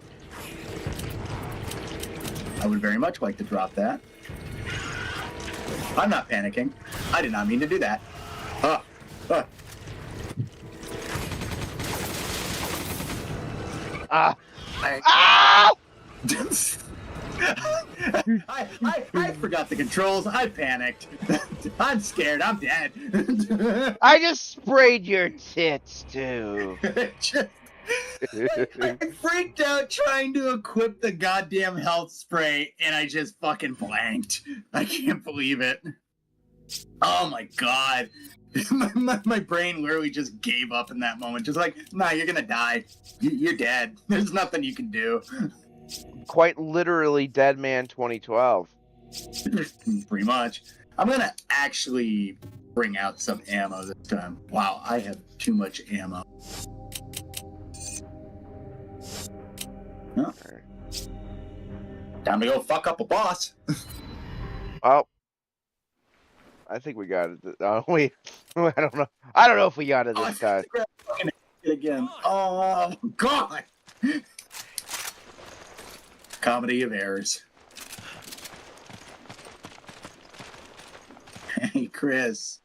I would very much like to drop that. I'm not panicking. I did not mean to do that. Ah. I forgot the controls. I panicked. I'm scared. I'm dead. I just sprayed your tits, too. I freaked out trying to equip the goddamn health spray, and I just fucking blanked. I can't believe it. Oh my God. My brain literally just gave up in that moment. Just like, nah, you're gonna die. You're dead. There's nothing you can do. Quite literally Dead Man 2012. Pretty much. I'm gonna actually bring out some ammo this time. Wow, I have too much ammo. Oh. Time to go fuck up a boss. Oh. I think we got it. I don't know. I don't know if we got it this time. Again. Oh, God. Comedy of errors. Hey, Chris.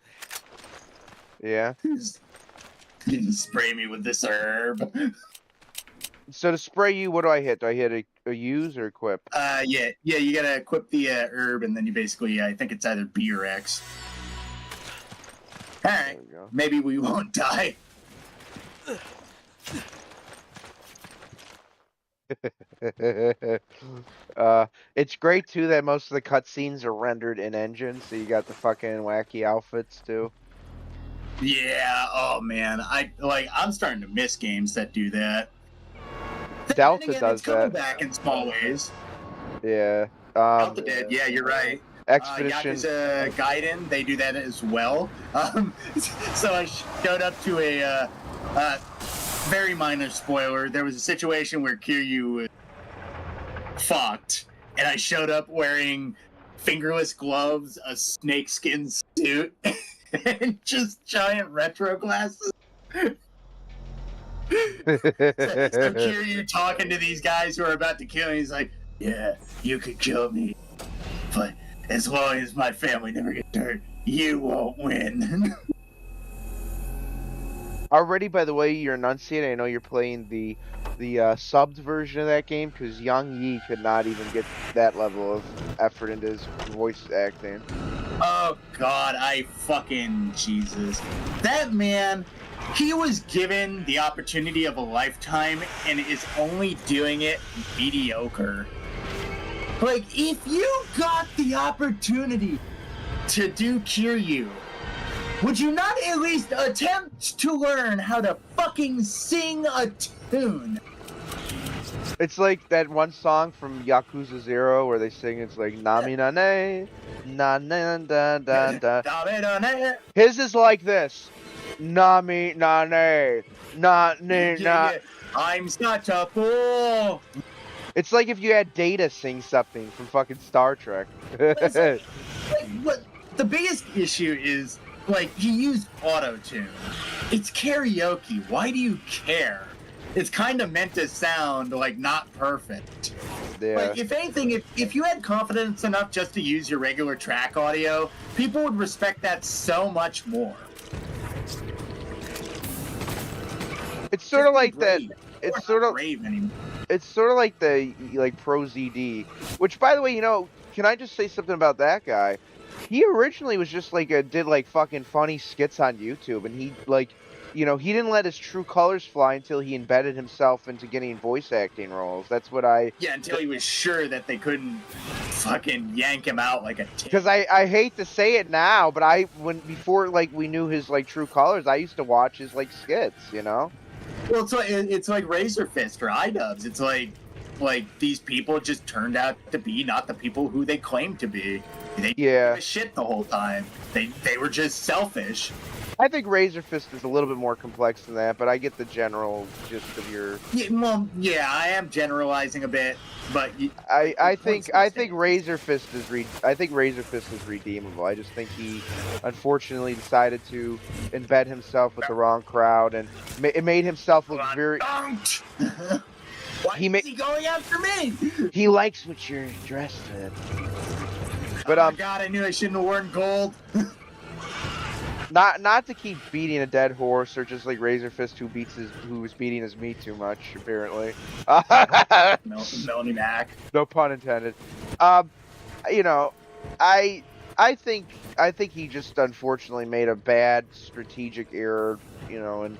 Yeah? You spray me with this herb. So to spray you, what do I hit? Do I hit a use or equip? Yeah, you gotta equip the herb, and then you basically, I think it's either B or X. All right, maybe we won't die. It's great too that most of the cutscenes are rendered in engine, so you got the fucking wacky outfits too. Yeah, oh man, I'm starting to miss games that do that. Delta again, does it's coming that. back in small ways. Yeah. Delta did. Yeah, you're right. Expedition. Yakuza Gaiden, they do that as well. So I showed up to a very minor spoiler. There was a situation where Kiryu was fucked, and I showed up wearing fingerless gloves, a snakeskin suit, and just giant retro glasses. So Kiryu talking to these guys who are about to kill me, he's like, yeah, you could kill me, but as long as my family never gets hurt, you won't win. Already, by the way, you're enunciating. I know you're playing the subbed version of that game because Young Yi could not even get that level of effort into his voice acting. Oh God, I fucking Jesus. That man, he was given the opportunity of a lifetime and is only doing it mediocre. Like, if you got the opportunity to do Kiryu, would you not at least attempt to learn how to fucking sing a tune? It's like that one song from Yakuza 0 where they sing, it's like, Nami Nane, Nane da da da. His is like this. Nami Nane, Nane na. I'm such a fool. It's like if you had Data sing something from fucking Star Trek. What the biggest issue is, like, he used auto-tune. It's karaoke. Why do you care? It's kind of meant to sound, like, not perfect. Yeah. Like, if anything, if you had confidence enough just to use your regular track audio, people would respect that so much more. It's sort of like that. It's sort of anymore. It's sort of like the Pro ZD, which, by the way, can I just say something about that guy? He originally was just did fucking funny skits on YouTube, and he he didn't let his true colors fly until he embedded himself into getting voice acting roles. That's what until he was sure that they couldn't fucking yank him out like a tick. Because I hate to say it now, but before we knew his true colors, I used to watch his skits, Well, it's like Razor Fist or iDubbbz. It's like these people just turned out to be not the people who they claimed to be. They didn't give a shit the whole time. They were just selfish. I think Razor Fist is a little bit more complex than that, but I get the general gist of your. Yeah, I am generalizing a bit, but I think Razor Fist is redeemable. I just think he unfortunately decided to embed himself with the wrong crowd, and it made himself look very. Why is he going after me? He likes what you're dressed in. But oh my God, I knew I shouldn't have worn gold. Not to keep beating a dead horse, or just like Razor Fist who was beating his meat too much, apparently. Melanie Mac. No pun intended. I think he just unfortunately made a bad strategic error, and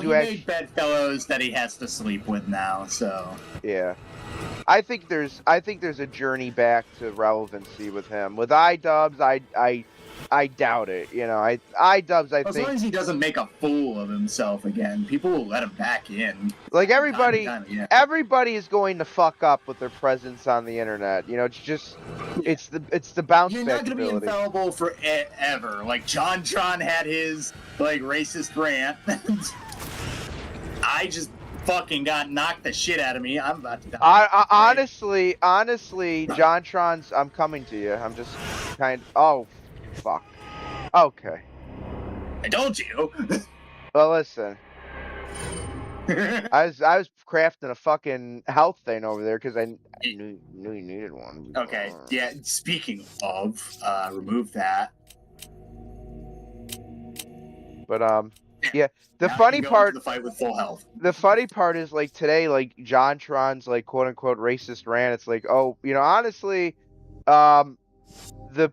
he made bedfellows that he has to sleep with now, so. Yeah. I think there's a journey back to relevancy with him. With iDubbbz, I doubt it. iDubbbz, I think. As long as he doesn't make a fool of himself again, people will let him back in. Everybody is going to fuck up with their presence on the internet. It's the bounce back. You're not going to be infallible forever. Like JonTron had his racist rant. I just fucking got knocked the shit out of me. I'm about to die. Honestly, JonTron's. I'm coming to you. I'm just oh. Fuck. Okay. I told you. Well, listen. I was crafting a fucking health thing over there because I knew you needed one. Okay. Yeah. Speaking of, remove that. But Yeah. The Now you funny can go into part, the fight with full health. the funny part is like today, like JonTron's like quote unquote racist rant. It's like, oh, honestly, um, the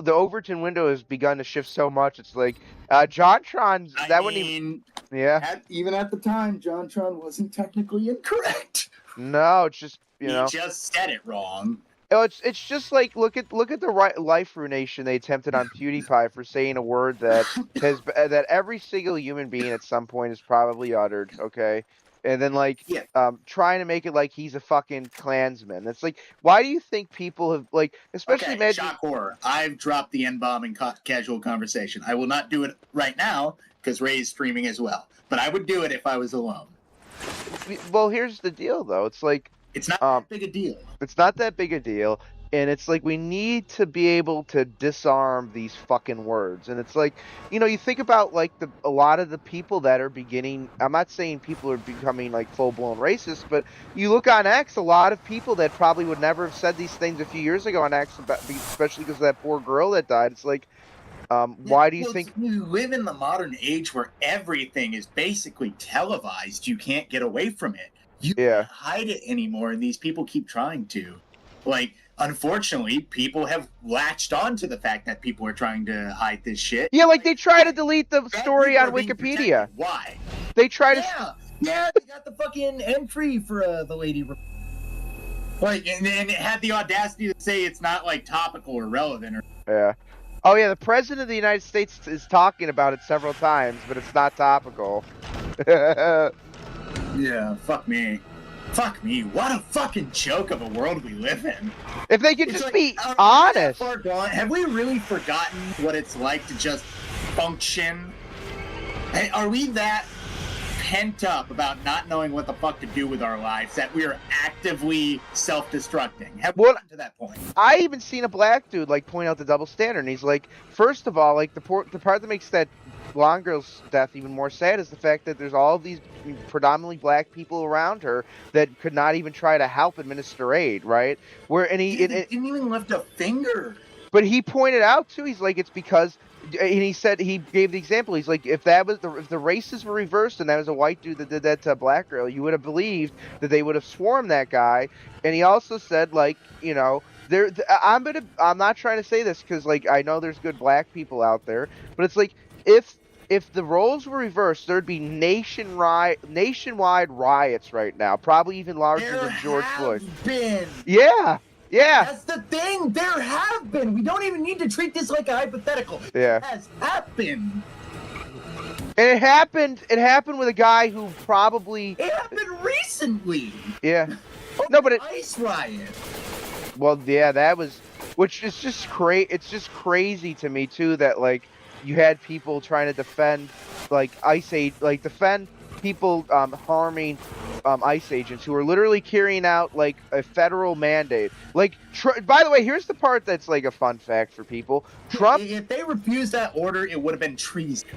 Overton window has begun to shift so much. It's like, JonTron's I that wouldn't even, mean, yeah, even at the time, JonTron wasn't technically incorrect. no, it's just, He just said it wrong. oh, it's just like look at the right life ruination they attempted on PewDiePie for saying a word that that every single human being at some point has probably uttered, okay? And then like Yeah. trying to make it like he's a fucking Klansman. It's like, why do you think people have like, especially Okay, imagine, shock horror. I've dropped the N-bomb in casual conversation. I will not do it right now because Ray is streaming as well. But I would do it if I was alone. well, here's the deal though. It's like It's not that big a deal. it's not that big a deal. And it's like we need to be able to disarm these fucking words. And it's like, you think about like a lot of the people that are beginning. I'm not saying people are becoming like full blown racist, but you look on X, a lot of people that probably would never have said these things a few years ago on X, especially because of that poor girl that died. It's like, why do you think we live in the modern age where everything is basically televised? You can't get away from it. You can't hide it anymore, and these people keep trying to. Like, unfortunately, people have latched on to the fact that people are trying to hide this shit. Yeah, like they try to delete the story on Wikipedia. Why? They try to. Yeah, they got the fucking entry for the lady. Like, and it had the audacity to say it's not like topical or relevant. Yeah. Oh yeah, the president of the United States is talking about it several times, but it's not topical. Yeah, fuck me. Fuck me. What a fucking joke of a world we live in. If they could just be honest. Have we really forgotten what it's like to just function? Hey, are we that pent up about not knowing what the fuck to do with our lives that we are actively self-destructing? Have we gotten to that point? I even seen a black dude like point out the double standard, and he's like, first of all, like the part that makes that blonde girl's death even more sad is the fact that there's all of these predominantly black people around her that could not even try to help administer aid, right? He didn't even lift a finger. But he pointed out too, he's like, it's because, and he said, he gave the example, he's like, if the races were reversed and that was a white dude that did that to a black girl, you would have believed that they would have swarmed that guy. And he also said, like, I'm not trying to say this because like I know there's good black people out there, but it's like, if the roles were reversed, there'd be nationwide riots right now, probably even larger than George Floyd. Yeah. That's the thing. There have been. We don't even need to treat this like a hypothetical. Yeah. It has happened. And it happened with a guy who probably. It happened recently. Yeah. No, but Ice riot. Well, yeah, that was, which is just it's just crazy to me too that like you had people trying to defend like defend people harming ICE agents who are literally carrying out like a federal mandate. Like, by the way, here's the part that's like a fun fact for people. Trump, if they refused that order, it would have been treason.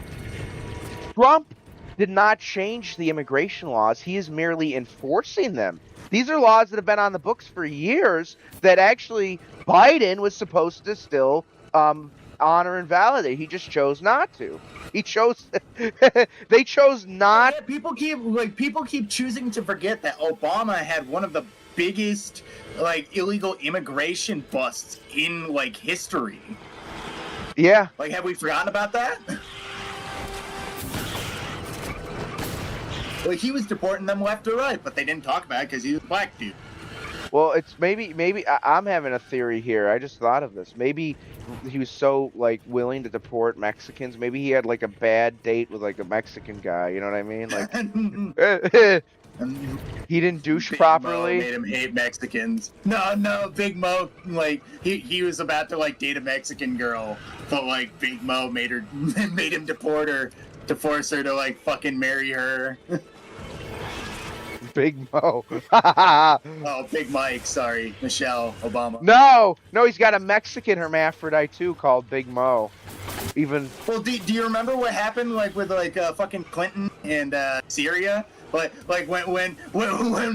Trump did not change the immigration laws. He is merely enforcing them. These are laws that have been on the books for years that actually Biden was supposed to still honor and validate. He just chose not to. They chose not. Yeah, people keep choosing to forget that Obama had one of the biggest like illegal immigration busts in like history. Yeah. Like, have we forgotten about that? Like, he was deporting them left or right, but they didn't talk about it because he was a black dude. Well, it's maybe I'm having a theory here. I just thought of this. Maybe he was so like willing to deport Mexicans. Maybe he had like a bad date with like a Mexican guy. You know what I mean? Like he didn't douche Big properly. Mo made him hate Mexicans. No, Big Mo, like he was about to like date a Mexican girl, but like Big Mo made him deport her to force her to like fucking marry her. Big Mo. Oh, Big Mike. Sorry, Michelle Obama. No, he's got a Mexican hermaphrodite too called Big Mo. Even. Well, do you remember what happened like with like fucking Clinton and Syria? Like when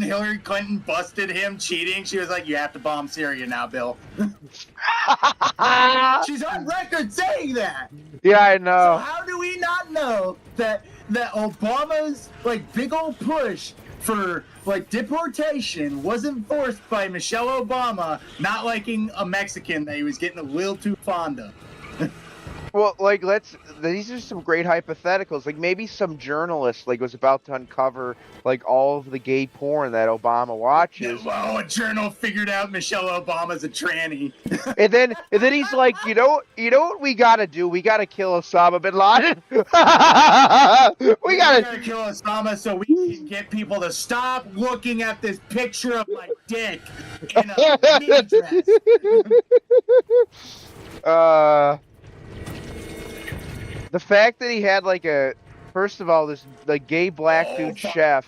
Hillary Clinton busted him cheating, she was like, "You have to bomb Syria now, Bill." She's on record saying that. Yeah, I know. So how do we not know that that Obama's like big old push for like deportation wasn't forced by Michelle Obama not liking a Mexican that he was getting a little too fond of. Well, like, these are some great hypotheticals. Like, maybe some journalist, like, was about to uncover, like, all of the gay porn that Obama watches. Well, a journal figured out Michelle Obama's a tranny. And then he's like, you know what we gotta do? We gotta kill Osama bin Laden. we gotta kill Osama so we can get people to stop looking at this picture of my dick in a mini dress. The fact that he had like first of all, this gay black dude chef,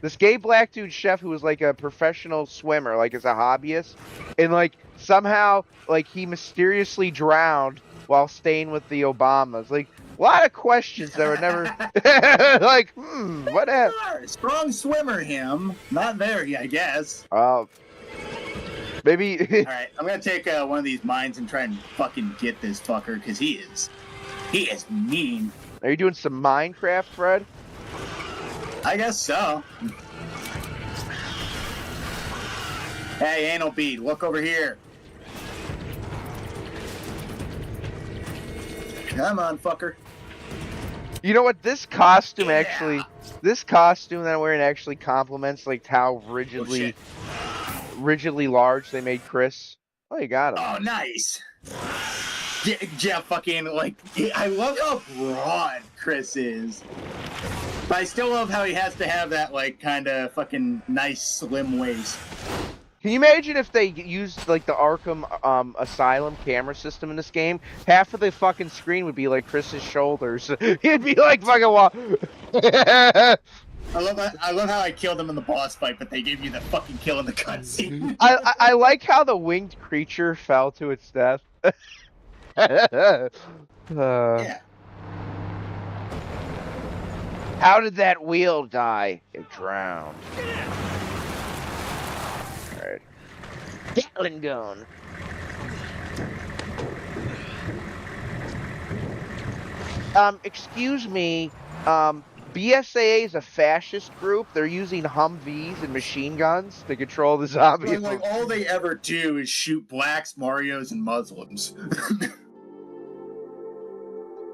this gay black dude chef who was like a professional swimmer, like as a hobbyist, and like somehow like he mysteriously drowned while staying with the Obamas. Like a lot of questions that were never like, what happened? Strong swimmer, him. Not very, I guess. Maybe. All right, I'm gonna take one of these mines and try and fucking get this fucker because he is mean. Are you doing some Minecraft, Fred? I guess so. Hey, anal bead, look over here. Come on, fucker. You know what? This costume that I'm wearing actually complements like how rigidly large they made Chris. Oh, you got him. Oh, nice. Yeah, fucking, like, I love how broad Chris is. But I still love how he has to have that, like, kind of fucking nice, slim waist. Can you imagine if they used, like, the Arkham Asylum camera system in this game? Half of the fucking screen would be, like, Chris's shoulders. He'd be, like, fucking... I love how I killed him in the boss fight, but they gave you the fucking kill in the cutscene. I like how the winged creature fell to its death. Yeah. How did that wheel die? It drowned. Alright. Gatling gun. Excuse me, BSAA is a fascist group. They're using Humvees and machine guns to control the zombies. Like, all they ever do is shoot blacks, Marios, and Muslims.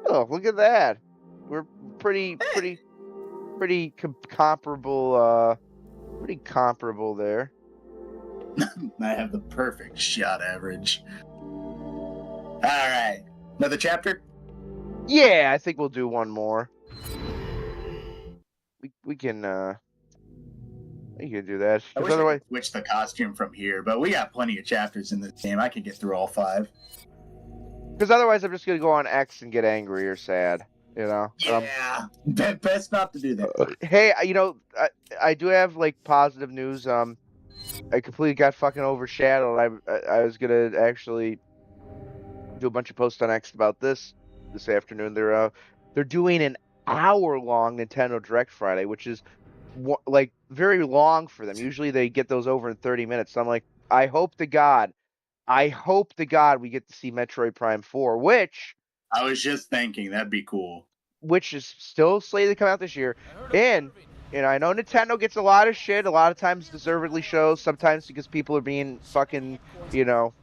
Oh, look at that. We're pretty comparable, pretty comparable there. I have the perfect shot average. Alright. Another chapter? Yeah, I think we'll do one more. We can do that. I wish I could switch the costume from here, but we got plenty of chapters in this game. I can get through all 5. Because otherwise I'm just going to go on X and get angry or sad, you know? Yeah, best not to do that. Hey, you know, I do have, like, positive news. I completely got fucking overshadowed. I was going to actually do a bunch of posts on X about this afternoon. They're doing an hour-long Nintendo Direct Friday, which is, like, very long for them. Usually they get those over in 30 minutes. So I'm like, I hope to God we get to see Metroid Prime 4, which... I was just thinking, that'd be cool. Which is still slated to come out this year. And, you know, I know Nintendo gets a lot of shit, a lot of times deservedly shows, sometimes because people are being fucking, you know,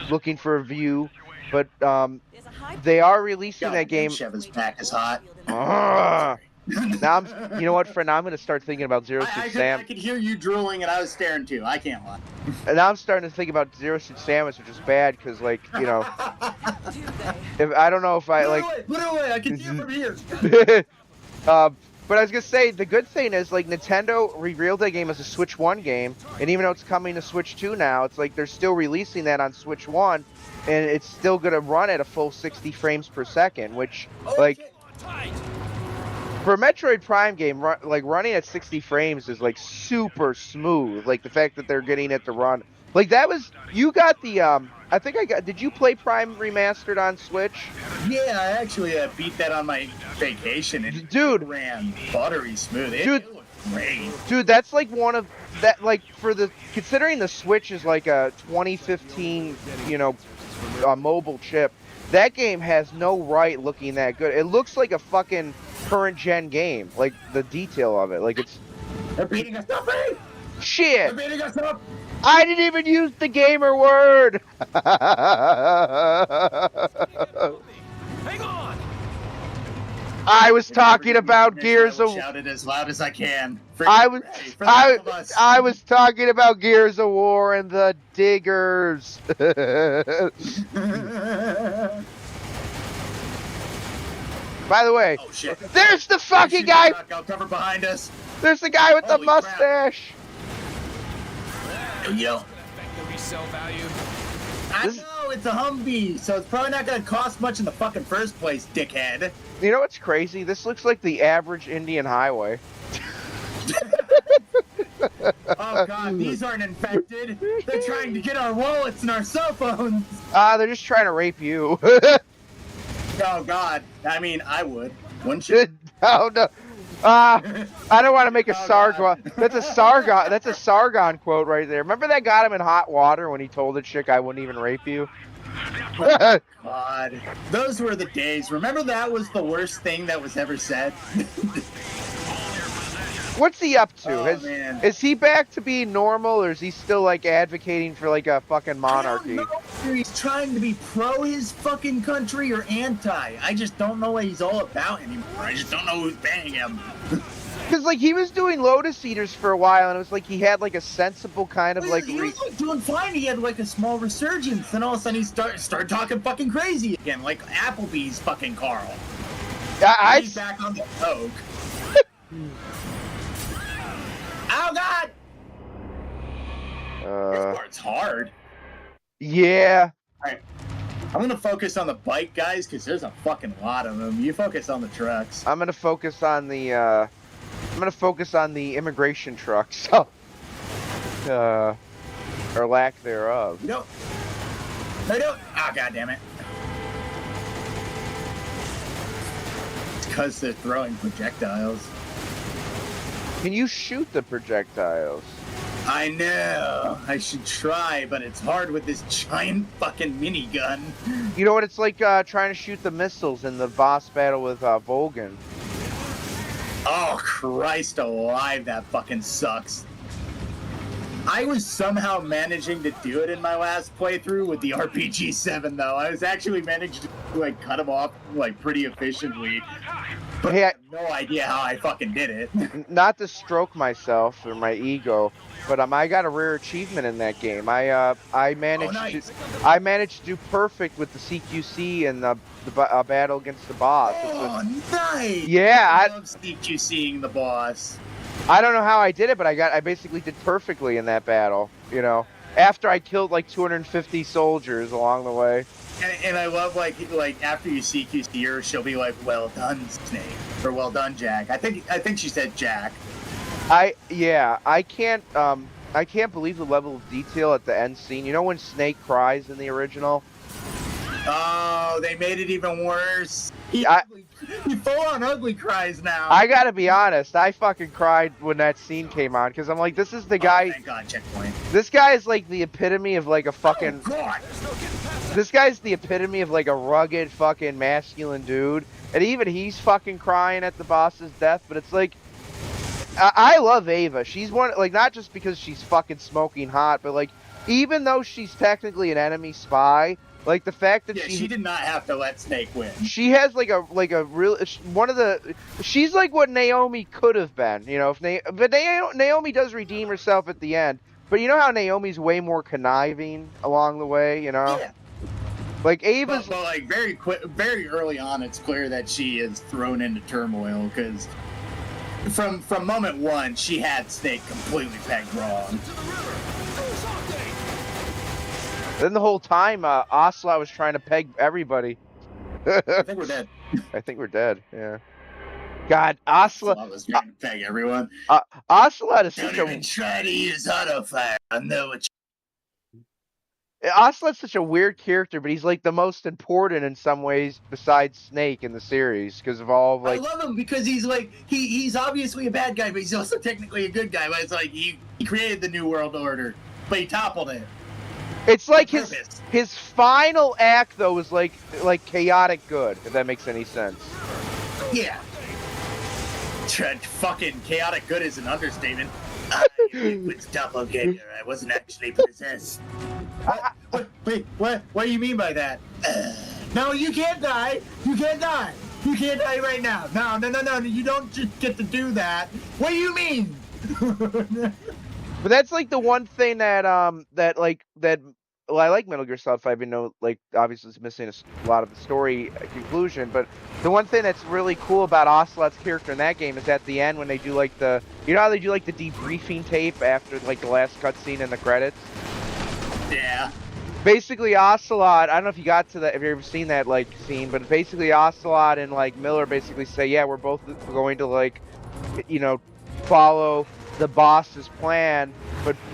looking for a view. But, they are releasing that game... Cheva's pack is hot. Now you know what, friend? Now I'm gonna start thinking about Zero Suit Sam. I could hear you drooling, and I was staring too. I can't lie. And now I'm starting to think about Zero Suit Samus, which is bad because, like, you know, if I don't know if I like. Put it away! I can see it from here. But I was gonna say the good thing is, like, Nintendo revealed that game as a Switch 1 game, and even though it's coming to Switch 2 now, it's like they're still releasing that on Switch 1, and it's still gonna run at a full 60 frames per second, which, like. For a Metroid Prime game, like, running at 60 frames is, like, super smooth. Like, the fact that they're getting it to run. Like, that was... You got the, I think I got... Did you play Prime Remastered on Switch? Yeah, I actually beat that on my vacation. And dude, it ran buttery smooth. It looked great. Dude, that's, like, one of... That, like, for the... Considering the Switch is, like, a 2015, you know, mobile chip, that game has no right looking that good. It looks like a fucking... current gen game. Like the detail of it. Like it's They're beating us up, Ray! shit. They're beating us up! I didn't even use the gamer word. Hang on! I was talking about Gears of. Shout it as loud as I can. I was talking about Gears of War and the diggers. By the way, oh, shit. There's the fucking guy. I'll cover behind us. There's the guy with the Holy mustache. Yo. The resale value. I know, it's a Humvee, so it's probably not going to cost much in the fucking first place, dickhead. You know what's crazy? This looks like the average Indian highway. Oh god, these aren't infected. They're trying to get our wallets and our cell phones. They're just trying to rape you. Oh god, I mean, I would. Wouldn't you? Oh no. I don't want to make a Sargon. That's a Sargon. That's a Sargon quote right there. Remember that got him in hot water when he told the chick, "I wouldn't even rape you." God, those were the days. Remember that was the worst thing that was ever said. What's he up to? Oh, man. Is he back to being normal, or is he still like advocating for like a fucking monarchy? I don't know if he's trying to be pro his fucking country or anti. I just don't know what he's all about anymore. I just don't know who's paying him. Because like he was doing Lotus Eaters for a while, and it was like he had like a sensible kind of like. He was like doing fine. He had like a small resurgence, then all of a sudden he started talking fucking crazy again, like Applebee's fucking Carl. He's back on the coke. Oh god! This part's hard. Yeah. Alright. I'm gonna focus on the bike guys because there's a fucking lot of them. You focus on the trucks. I'm gonna focus on the immigration trucks. Or lack thereof. No. No, don't. Oh god damn it. It's because they're throwing projectiles. Can you shoot the projectiles? I know. I should try, but it's hard with this giant fucking minigun. You know what it's like trying to shoot the missiles in the boss battle with Volgan. Oh, Christ alive, that fucking sucks. I was somehow managing to do it in my last playthrough with the RPG-7, though. I was actually managing to, like, cut them off, like, pretty efficiently. But Hey, I have no idea how I fucking did it. Not to stroke myself or my ego, but I got a rare achievement in that game. I managed I managed to do perfect with the CQC and the battle against the boss. Oh, nice! Yeah, I love CQCing the boss. I don't know how I did it, but I basically did perfectly in that battle. You know, after I killed like 250 soldiers along the way. And I love like after you CQC her, she'll be like, "Well done, Snake," or "Well done, Jack." I think she said Jack. I can't believe the level of detail at the end scene. You know when Snake cries in the original? Oh, they made it even worse. He full on ugly cries now. I gotta be honest, I fucking cried when that scene came on because I'm like, this is the guy. Thank God, checkpoint. This guy is like the epitome of like a fucking. Oh, God. This guy's the epitome of like a rugged fucking masculine dude, and even he's fucking crying at the boss's death. But it's like, I love Ava. She's one, like, not just because she's fucking smoking hot, but like, even though she's technically an enemy spy. Like the fact that she did not have to let Snake win. She has like a real one of the. She's like what Naomi could have been, you know. But Naomi does redeem herself at the end. But you know how Naomi's way more conniving along the way, you know. Yeah. Like Ava's. But like very early on, it's clear that she is thrown into turmoil because from moment one, she had Snake completely pegged wrong. Then the whole time, Ocelot was trying to peg everybody. I think we're dead. I think we're dead. Yeah. God, Ocelot was trying to peg everyone. Ocelot is Don't such even try to use auto fire. I know what. Ocelot's such a weird character, but he's like the most important in some ways besides Snake in the series because of all of, like. I love him because he's like he's obviously a bad guy, but he's also technically a good guy. But it's like he created the New World Order, but he toppled it. It's like his final act though was like chaotic good, if that makes any sense. Yeah. Fucking chaotic good is an understatement. I am Liquid's doppelganger. I wasn't actually possessed. Wait, what do you mean by that? No, you can't die. You can't die. You can't die right now. No. You don't just get to do that. What do you mean? But that's like the one thing that well, I like Metal Gear Solid 5, even though like obviously it's missing a lot of the story conclusion. But the one thing that's really cool about Ocelot's character in that game is at the end when they do like the, you know how they do like the debriefing tape after like the last cutscene in the credits. Yeah. Basically, Ocelot, I don't know if you got to that, if you've ever seen that like scene, but basically Ocelot and like Miller basically say, yeah, we're both going to like, you know, follow the boss's plan,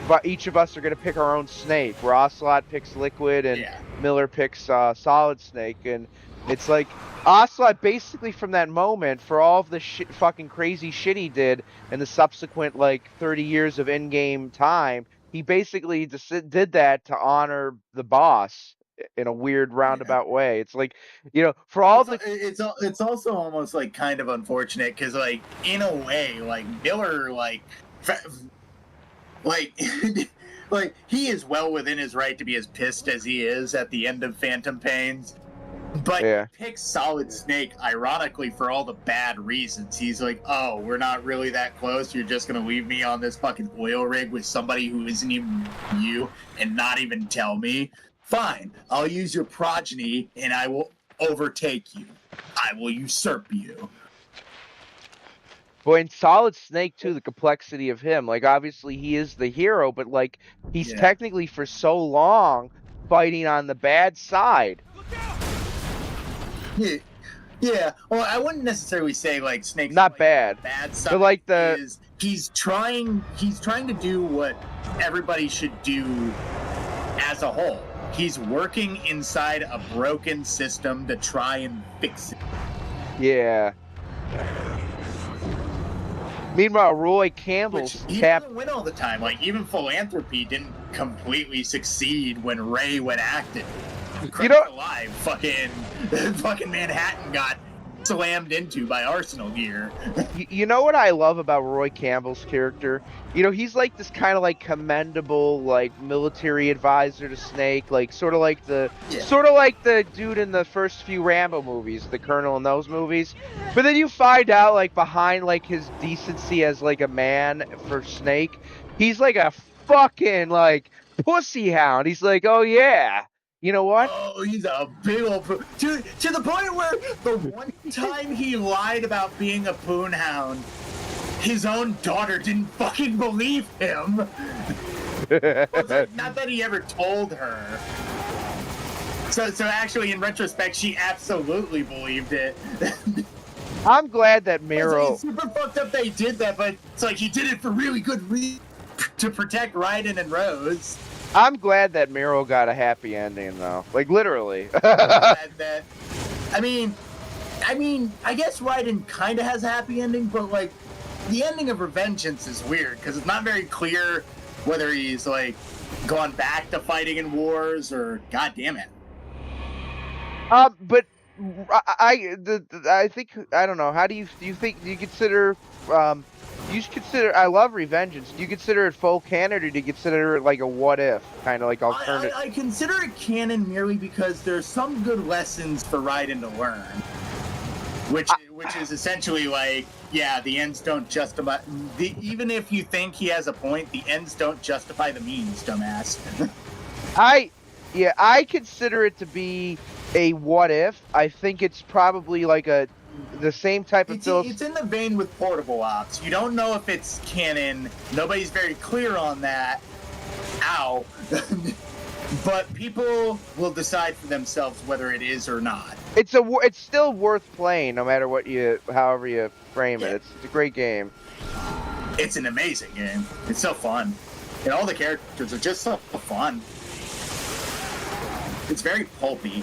but each of us are going to pick our own snake, where Ocelot picks Liquid and Miller picks Solid Snake. And it's like Ocelot basically from that moment, for all of the fucking crazy shit he did in the subsequent like 30 years of in-game time, he basically just did that to honor the boss in a weird roundabout way. It's like, you know, for all it's also almost like kind of unfortunate because like in a way like Miller like like he is well within his right to be as pissed as he is at the end of Phantom Pains, but he picks Solid Snake ironically for all the bad reasons. He's like, oh, we're not really that close, you're just gonna leave me on this fucking oil rig with somebody who isn't even you and not even tell me? Fine, I'll use your progeny and I will overtake you. I will usurp you. But in Solid Snake too, the complexity of him, like obviously he is the hero, but like he's technically for so long fighting on the bad side. Yeah. Well, I wouldn't necessarily say like Snake's not bad. Bad side, but like he's trying to do what everybody should do as a whole. He's working inside a broken system to try and fix it. Yeah. Meanwhile, Roy Campbell's he didn't win all the time. Like even Philanthropy didn't completely succeed when Ray went active. You know, alive, fucking Manhattan got slammed into by Arsenal gear. You know what I love about Roy Campbell's character? You know, he's like this kind of like commendable like military advisor to Snake, like sort of like the dude in the first few Rambo movies, the Colonel in those movies. But then you find out like behind like his decency as like a man for Snake, he's like a fucking like pussy hound. He's like, oh yeah. You know what? Oh, he's a big old poon. To the point where the one time he lied about being a poon hound, his own daughter didn't fucking believe him. Not that he ever told her. So actually, in retrospect, she absolutely believed it. I'm glad that Miro... It's super fucked up they did that, but it's like he did it for really good reason to protect Raiden and Rose. I'm glad that Miro got a happy ending, though. Like, literally. I mean, I guess Raiden kind of has a happy ending, but, like, the ending of Revengeance is weird, because it's not very clear whether he's, like, gone back to fighting in wars, or, god damn it. But I think, I don't know, do you consider, I love Revengeance. Do you consider it full canon, or do you consider it like a what if, kind of like alternative? I consider it canon merely because there's some good lessons for Raiden to learn, which is essentially like, yeah, the ends don't justify. Even if you think he has a point, the ends don't justify the means, dumbass. I consider it to be a what if. I think it's probably like the same type of It's in the vein with Portable Ops. You don't know if it's canon. Nobody's very clear on that. Ow. But people will decide for themselves whether it is or not. It's still worth playing, no matter however you frame it. It's a great game. It's an amazing game. It's so fun, and all the characters are just so fun. It's very pulpy.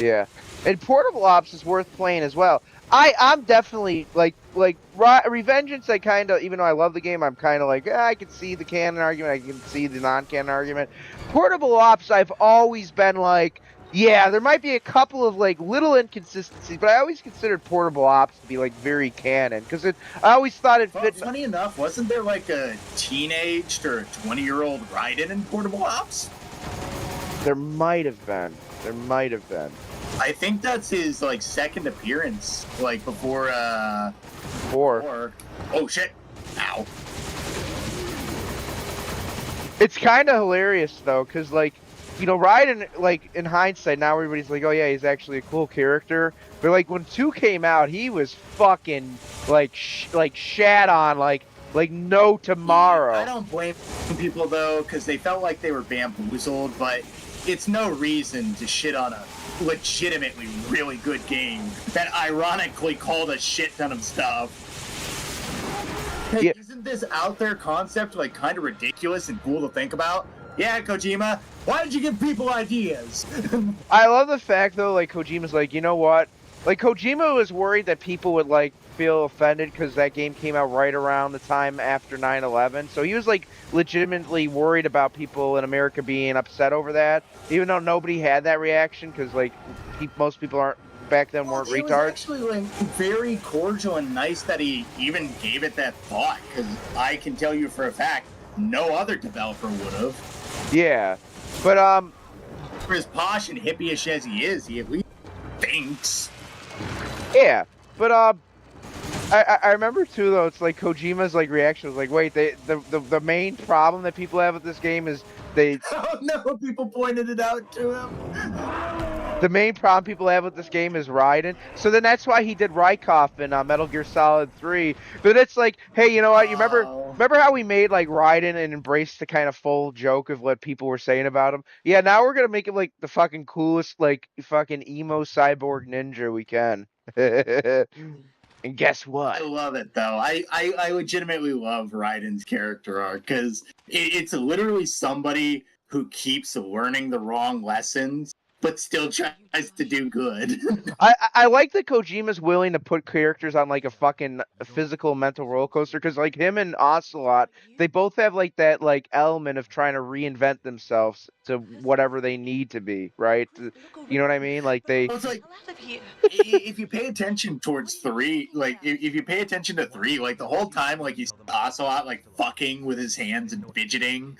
Yeah. And Portable Ops is worth playing as well. I'm definitely like Revengeance. I kind of, even though I love the game, I'm kind of like I can see the canon argument, I can see the non-canon argument. Portable Ops, I've always been like Yeah, there might be a couple of like little inconsistencies, but I always considered Portable Ops to be like very canon because I always thought it Well, fit. funny enough, wasn't there like a teenaged or 20-year-old Raiden in Portable Ops? There might have been. There might have been. I think that's his like second appearance, like before Or oh shit. Ow. it's kind of hilarious though, because like Raiden, like in hindsight, now everybody's like, oh yeah, he's actually a cool character. But like when 2 came out, he was fucking like shat on like no tomorrow. I don't blame people though, because they felt like they were bamboozled, but it's no reason to shit on a legitimately really good game that ironically called a shit ton of stuff. Hey, Yeah. isn't this out there concept like kind of ridiculous and cool to think about? Yeah, Kojima, why did you give people ideas? I love the fact though, like Kojima's like, you know what? Like Kojima was worried that people would like feel offended because that game came out right around the time after 9/11. So he was like legitimately worried about people in America being upset over that, even though nobody had that reaction because like most people aren't back then weren't It was retards. actually like very cordial and nice that he even gave it that thought, because I can tell you for a fact no other developer would have. Yeah, but For as posh and hippie-ish as he is, he at least thinks. yeah, but I remember too though. It's like Kojima's like reaction was like, wait, the main problem that people have with this game is they. Oh no! People pointed it out to him. The main problem people have with this game is Raiden. So then that's why he did Rykov in Metal Gear Solid 3. But it's like, hey, you know what? You remember how we made like Raiden and embraced the kind of full joke of what people were saying about him? Yeah, now we're gonna make him like the fucking coolest, like fucking emo cyborg ninja we can. And guess I what? love it though. I legitimately love Raiden's character arc because it's literally somebody who keeps learning the wrong lessons but still tries to do good. I like that Kojima's willing to put characters on like a fucking physical mental roller coaster because like him and Ocelot, they both have like that like element of trying to reinvent themselves to whatever they need to be, right? You know what I mean? Like they. It's like if you pay attention towards 3, like if you pay attention to 3, like the whole time, like you see Ocelot like fucking with his hands and fidgeting.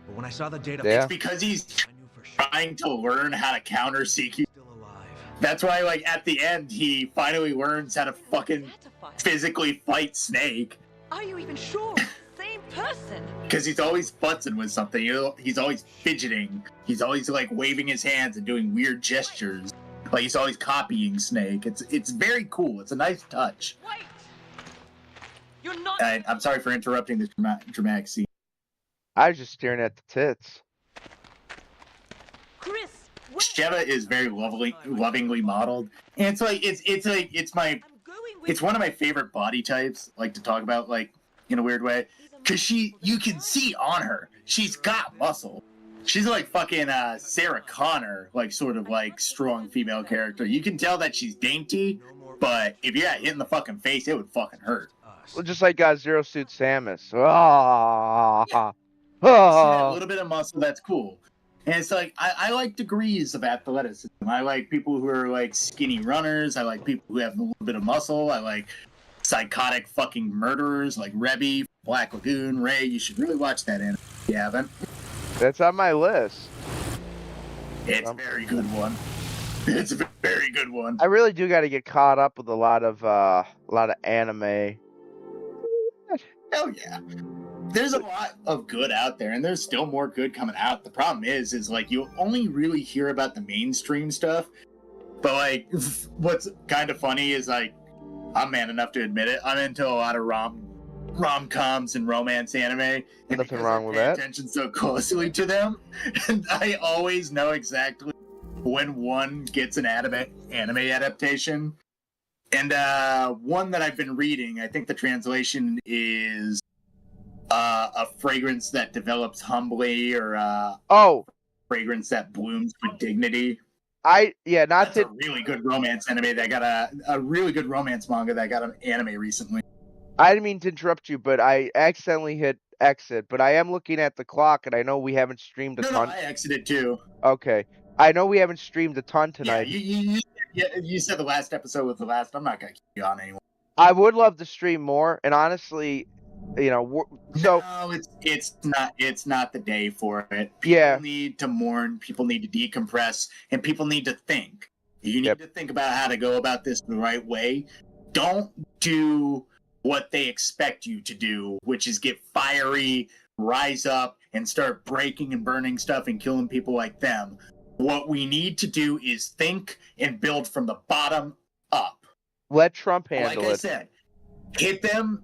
But when I saw the data, Yeah. It's because he's I knew for sure trying to learn how to counter CQ. still alive. That's why, like, at the end, he finally learns how to fucking physically fight Snake. Are you even sure? Same person. Because he's always futzing with something. He's always fidgeting. He's always, like, waving his hands and doing weird gestures. Like, he's always copying Snake. It's very cool. It's a nice touch. Wait. You're not. I'm sorry for interrupting this dramatic scene. I was just staring at the tits. Chris. wait. Sheva is very lovingly modeled. And it's like, it's I'm going with it's one of my favorite body types, like, to talk about, like, in a weird way. Because you can see on her, she's got muscle. She's like fucking Sarah Connor, like sort of like strong female character. You can tell that she's dainty, but if you got hit in the fucking face, it would fucking hurt. Well, just like Zero Suit Samus. Ah. Yeah. See that Ah. little bit of muscle, that's cool. And it's like, I like degrees of athleticism. I like people who are like skinny runners. I like people who have a little bit of muscle. I like psychotic fucking murderers like Rebby, Black Lagoon, Ray. You should really watch that anime if you haven't. That's on my list. It's a very good one. It's a very good one. I really do got to get caught up with a lot of anime. Hell yeah. There's a lot of good out there, and there's still more good coming out. The problem is like you only really hear about the mainstream stuff. But like, what's kind of funny is like, I'm man enough to admit it. I'm into a lot of rom-coms and romance anime. And Nothing because wrong I with pay that. attention so closely to them, and I always know exactly when one gets an anime adaptation. And one that I've been reading, I think the translation is a fragrance that develops humbly, or Oh, fragrance that blooms with dignity. not That's to. a really good romance anime that got a really good romance manga that got an anime recently. I didn't mean to interrupt you, but I accidentally hit exit. But I am looking at the clock, and I know we haven't streamed a No, ton. I exited too. Okay. I know we haven't streamed a ton Yeah, tonight. you said the last episode was the last. I'm not gonna keep you on anymore. I would love to stream more, and honestly, so No, it's not the day for it. People yeah, need to mourn, people need to decompress, and people need to think. You need Yep. to think about how to go about this the right way. Don't do what they expect you to do, which is get fiery, rise up, and start breaking and burning stuff and killing people like them. What we need to do is think and build from the bottom up. let Trump Like handle I it. said, hit them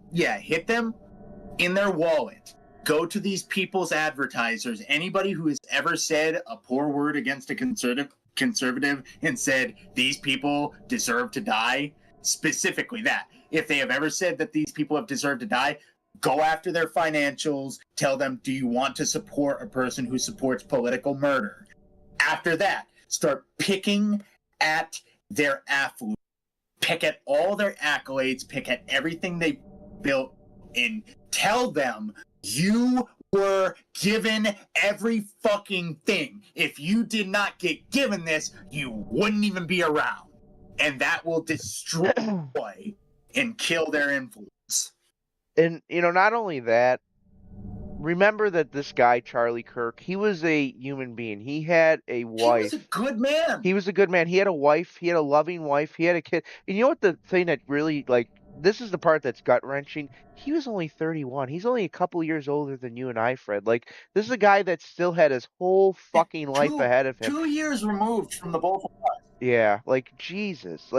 in their wallet. Go to these people's advertisers. Anybody who has ever said a poor word against a conservative and said these people deserve to die, specifically that. If they have ever said that these people have deserved to die, go after their financials. Tell them, do you want to support a person who supports political murder? After that, start picking at their affluence. Pick at all their accolades, pick at everything they built, and tell them you were given every fucking thing. If you did not get given this, you wouldn't even be around. And that will destroy and kill their influence. And not only that, remember that this guy Charlie Kirk, he was a human being. He had a wife. He was a good man. He was a good man. He had a wife. He had a loving wife. He had a kid. And you know what the thing that really, this is the part that's gut-wrenching? He was only 31. He's only a couple years older than you and I, Fred. This is a guy that still had his whole fucking life ahead of him. 2 years removed from the both of us. Yeah, Jesus.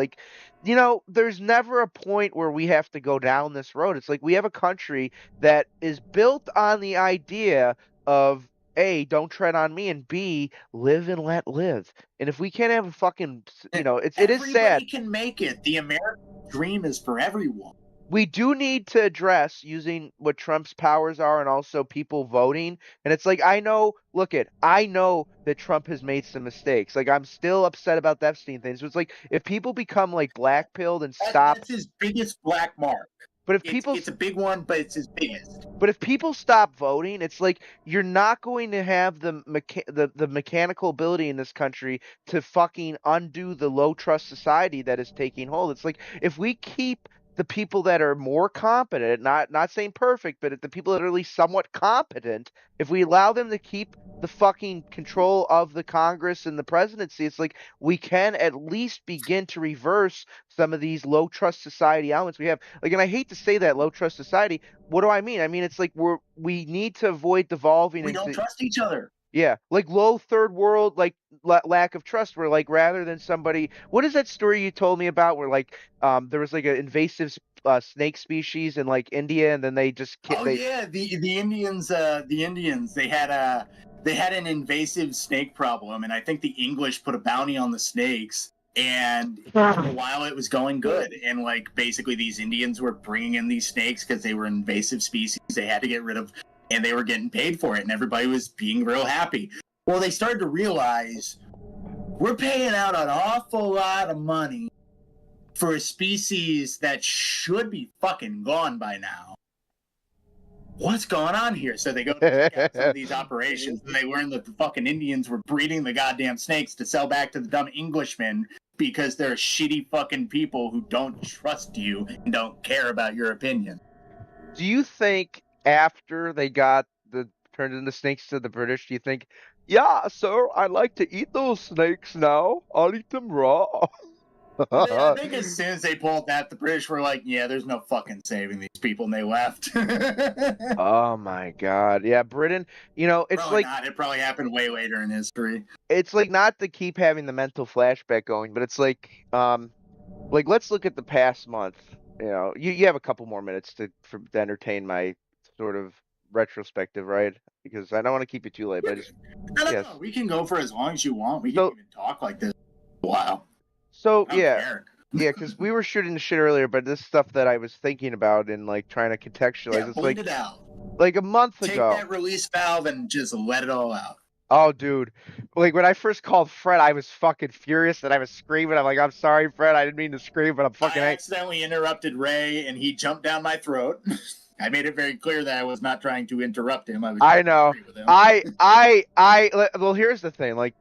There's never a point where we have to go down this road. It's like we have a country that is built on the idea of A, don't tread on me, and B, live and let live. And if we can't have a fucking, it is sad. Everybody can make it. The American dream is for everyone. We do need to address using what Trump's powers are and also people voting. And it's like, I know that Trump has made some mistakes. I'm still upset about the Epstein thing. So it's like, if people become black-pilled and stop. That's his biggest black mark. But if it's a big one, but it's his biggest. But if people stop voting, it's like you're not going to have the mechanical ability in this country to fucking undo the low trust society that is taking hold. It's like if we keep the people that are more competent, not saying perfect, but the people that are at least somewhat competent, if we allow them to keep the fucking control of the Congress and the presidency, it's like we can at least begin to reverse some of these low trust society elements we have. And I hate to say that, low trust society. What do I mean? I mean, it's like we need to avoid devolving We don't trust each other. Yeah, low third world, lack of trust. Where rather than somebody, what is that story you told me about? Where there was an invasive snake species in India, and then they just yeah, the Indians they had an invasive snake problem, and I think the English put a bounty on the snakes. And for a while it was going good, and basically these Indians were bringing in these snakes because they were invasive species they had to get rid of. And they were getting paid for it, and everybody was being real happy. Well, they started to realize we're paying out an awful lot of money for a species that should be fucking gone by now. What's going on here? So they go to check out some of these operations, and they learn that the fucking Indians were breeding the goddamn snakes to sell back to the dumb Englishmen because they're shitty fucking people who don't trust you and don't care about your opinion. Do you think after they turned into snakes to the British, do you think, yeah, sir, I like to eat those snakes now. I'll eat them raw. I think as soon as they pulled that, the British were like, yeah, there's no fucking saving these people, and they left. Oh my god. Yeah, Britain, it's probably not. It probably happened way later in history. It's not to keep having the mental flashback going, but it's let's look at the past month. You have a couple more minutes to entertain my sort of retrospective, right? Because I don't want to keep you too late, but No, we can go for as long as you want. We can even talk like this for a while. So yeah, because we were shooting the shit earlier, but this stuff that I was thinking about and trying to contextualize, it's bleed it out. A month ago. Take that release valve and just let it all out. Oh, dude. When I first called Fred, I was fucking furious and I was screaming. I'm like, I'm sorry, Fred. I didn't mean to scream, but I'm fucking... I accidentally interrupted Ray and he jumped down my throat. I made it very clear that I was not trying to interrupt him. I know. Well, here's the thing.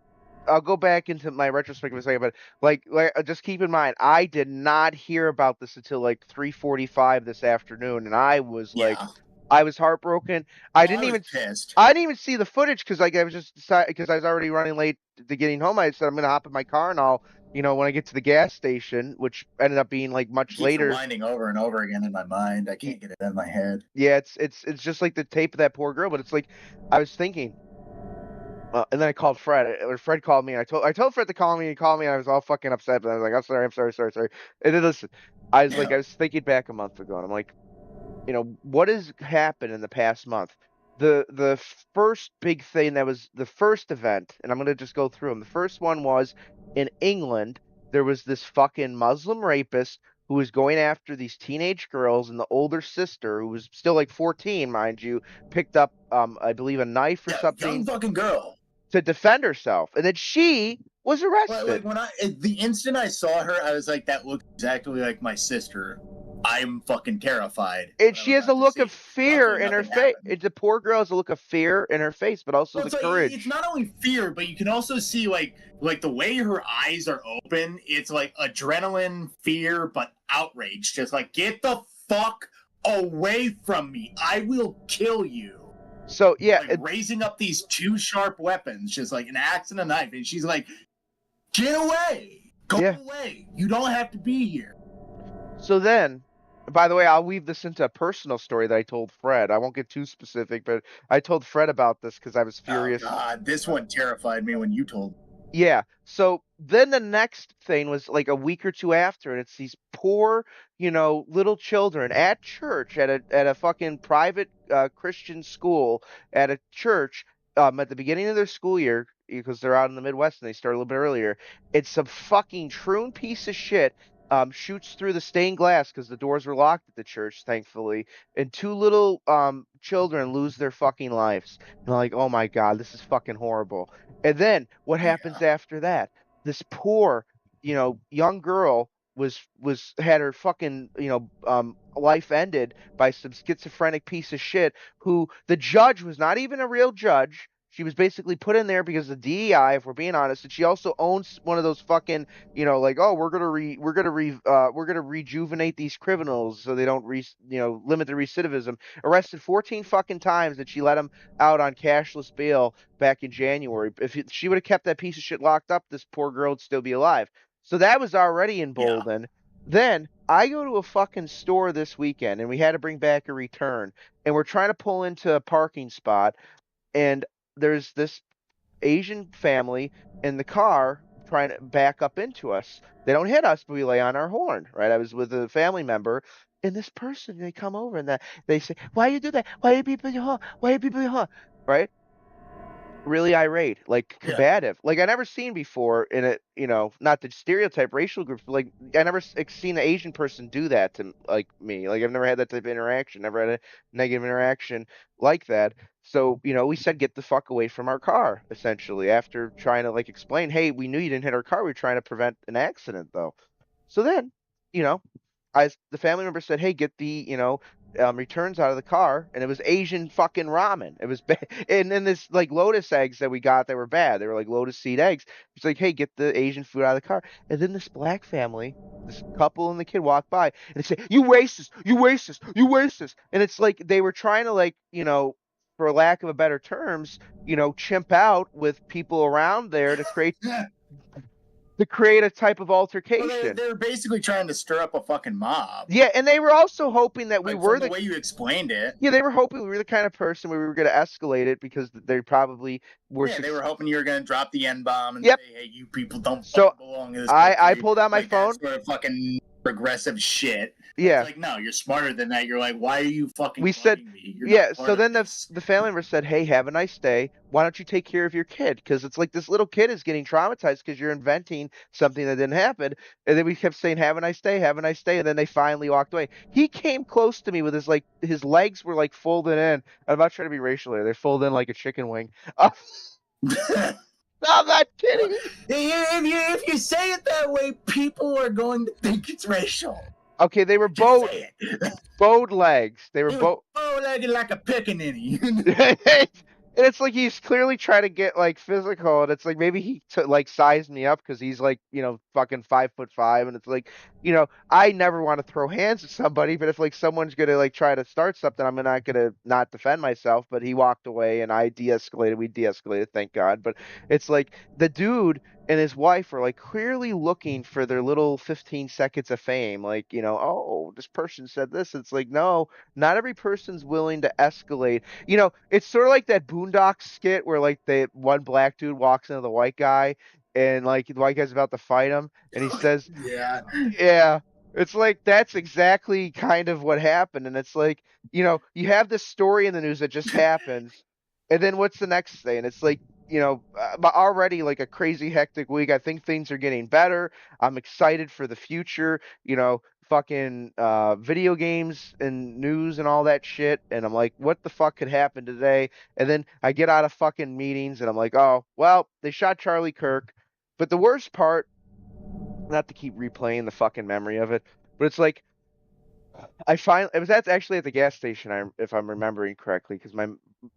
I'll go back into my retrospective a second, but like just keep in mind, I did not hear about this until like 3:45 this afternoon, and I was like, Yeah. I was heartbroken. Oh, I was pissed. I didn't even see the footage because like I was just decided because I was already running late to getting home. I said I'm gonna hop in my car and I'll, when I get to the gas station, which ended up being like It much keeps later. rewinding over and over again in my mind. I can't get it out of my head. Yeah, it's just like the tape of that poor girl, but it's like I was thinking. And then I called Fred, or Fred called me, and I told Fred to call me, and he called me, and I was all fucking upset, but I was like, I'm sorry. And then listen, I was like, Yeah. I was thinking back a month ago, and I'm like, what has happened in the past month? The first big thing that was the first event, and I'm gonna just go through them. The first one was in England. There was this fucking Muslim rapist who was going after these teenage girls, and the older sister, who was still like 14, mind you, picked up, I believe, a knife or Yeah, young something fucking girl. to defend herself, and then she was But like arrested. when the instant I saw her, I was like, that looks exactly like my sister. I'm fucking terrified. And What I'm she has a about to look of see. fear Luckily, in her nothing face. happened. The poor girl has a look of fear in her face, but also Well, the it's like it's courage. not only fear, but you can also see like the way her eyes are open. It's like adrenaline, fear, but outrage. Just like get the fuck away from me! I will kill you. So yeah, Like raising up these two sharp weapons, just like an axe and a knife, and she's like, "Get away! Go Yeah. away! You don't have to be here." so then, by the way, I'll weave this into a personal story that I told Fred. I won't get too specific, but I told Fred about this because I was Oh furious. god, this one terrified me when you told me. Yeah. So then the next thing was like a week or two after, and it's these poor, little children at church at a fucking private Christian school at a church at the beginning of their school year because they're out in the Midwest and they start a little bit earlier. It's some fucking troon piece of shit. Shoots through the stained glass because the doors were locked at the church, thankfully, and two little children lose their fucking lives. And I'm like, oh my God, this is fucking horrible. And then what happens Yeah. after that? This poor, young girl had her fucking, life ended by some schizophrenic piece of shit who the judge was not even a real judge. She was basically put in there because of DEI, if we're being honest, and she also owns one of those fucking, like, oh, we're gonna rejuvenate these criminals so they don't limit the recidivism. Arrested 14 fucking times, and she let them out on cashless bail back in January. If she would have kept that piece of shit locked up, this poor girl would still be alive. So that was already emboldened. Then I go to a fucking store this weekend and we had to bring back a return. And we're trying to pull into a parking spot. And there's this Asian family in the car trying to back up into us. They don't hit us, but we lay on our horn, right? I was with a family member. And this person, they come over and they say, why you do that? Why you beep your horn? Why you beep your horn? Right? Really irate, like Yeah. combative, like I never seen before in it. Not the stereotype racial groups, but like I never seen an Asian person do that to like me. Like I've never had that type of interaction, never had a negative interaction like that. So we said get the fuck away from our car, essentially, after trying to like explain, hey, we knew you didn't hit our car, we were trying to prevent an accident though. So then, you know, the family member said, "Hey, get the returns out of the car," and it was Asian fucking ramen. It was bad, and then this like lotus eggs that we got that were bad. They were like lotus seed eggs. It's like, "Hey, get the Asian food out of the car," and then this black family, this couple and the kid walk by and they say, "You racist! You racist! You racist!" And it's like they were trying to like for lack of a better terms, chimp out with people around there to create Yeah. a type of Well, altercation. they're basically trying to stir up a fucking mob. Yeah, and they were also hoping that we Like, were from the way you explained it. yeah, they were hoping we were the kind of person where we were going to escalate it because they probably were. Yeah, they were hoping you were going to drop the N-bomb and Yep. say, hey, you people don't So, fucking belong in this I country. pulled out my Like, phone. that sort of fucking progressive shit. Yeah. It's like, no, you're smarter than that. You're like, why are you fucking We said- fighting me? You're Yeah, not part so of then this. the family member said, "Hey, have a nice day. Why don't you take care of your kid? Because it's like this little kid is getting traumatized because you're inventing something that didn't happen." And then we kept saying, "Have a nice day, have a nice day." And then they finally walked away. He came close to me with his legs were like folded in. I'm not trying to be racial here. They fold in like a chicken wing. I'm not kidding. If you say it that way, people are going to think it's racial. Okay, they were Just say it. bowed legs. They were both. Oh, like a pickaninny. And it's like he's clearly trying to get like physical, and it's like maybe he like sized me up because he's like fucking 5'5", and it's like I never want to throw hands at somebody, but if like someone's gonna like try to start something, I'm not gonna not defend myself. But he walked away, and I de-escalated. We de-escalated, thank God. But it's like the dude and his wife are like clearly looking for their little 15 seconds of fame, like oh, this person said this. It's like no, not every person's willing to escalate. It's sort of like that Boondocks skit where like the one black dude walks into the white guy and like the white guy's about to fight him and he says, Yeah. yeah, it's like that's exactly kind of what happened. And it's like, you have this story in the news that just happens, and then what's the next thing? And it's like, already like a crazy hectic week. I think things are getting better. I'm excited for the future, fucking video games and news and all that shit. And I'm like, what the fuck could happen today? And then I get out of fucking meetings and I'm like, oh, well, they shot Charlie Kirk. But the worst part, not to keep replaying the fucking memory of it, but it's like it was actually at the gas station, if I'm remembering correctly, because my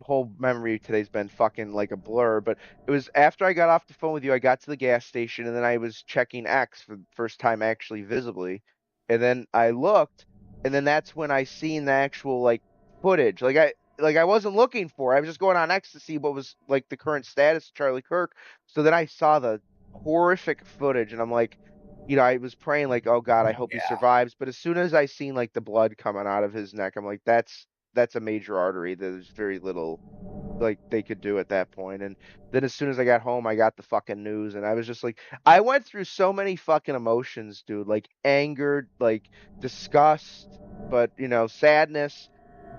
whole memory today's been fucking like a blur. But it was after I got off the phone with you, I got to the gas station, and then I was checking X for the first time actually visibly, and then I looked, and then that's when I seen the actual like footage. Like I wasn't looking for it. I was just going on X to see what was like the current status of Charlie Kirk. So then I saw the horrific footage, and I'm like, I was praying like, oh God, I hope he Yeah. survives. But as soon as I seen like the blood coming out of his neck, I'm like, that's a major artery. There's very little like they could do at that point. And then as soon as I got home, I got the fucking news, and I was just like, I went through so many fucking emotions, dude. Like anger, like disgust, but sadness.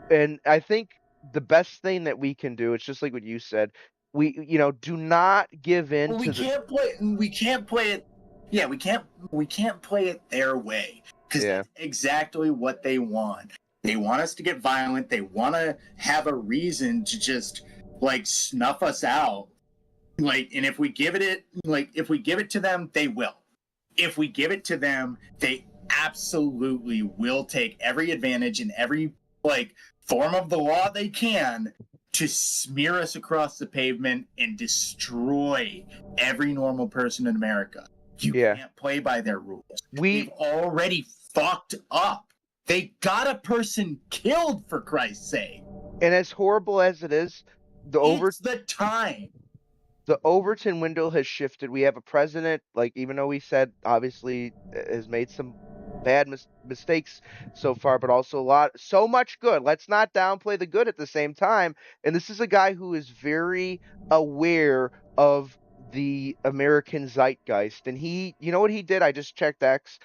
And I think the best thing that we can do, it's just like what you said. We, do not give in Well, to the we can't play it. Yeah, we can't play it their way because yeah. that's exactly what they want. They want us to get violent. They want to have a reason to just like snuff us out. Like, and if we give it to them, they will. If we give it to them, they absolutely will take every advantage and every like form of the law they can to smear us across the pavement and destroy every normal person in America. You Yeah. can't play by their rules. They've We already fucked up. They got a person killed, for Christ's sake. And as horrible as it is, It's the time. the Overton window has shifted. We have a president, like even though we said obviously has made some bad mistakes so far, but also so much good. Let's not downplay the good at the same time. And this is a guy who is very aware of the American zeitgeist. And you know what he did? I just checked X.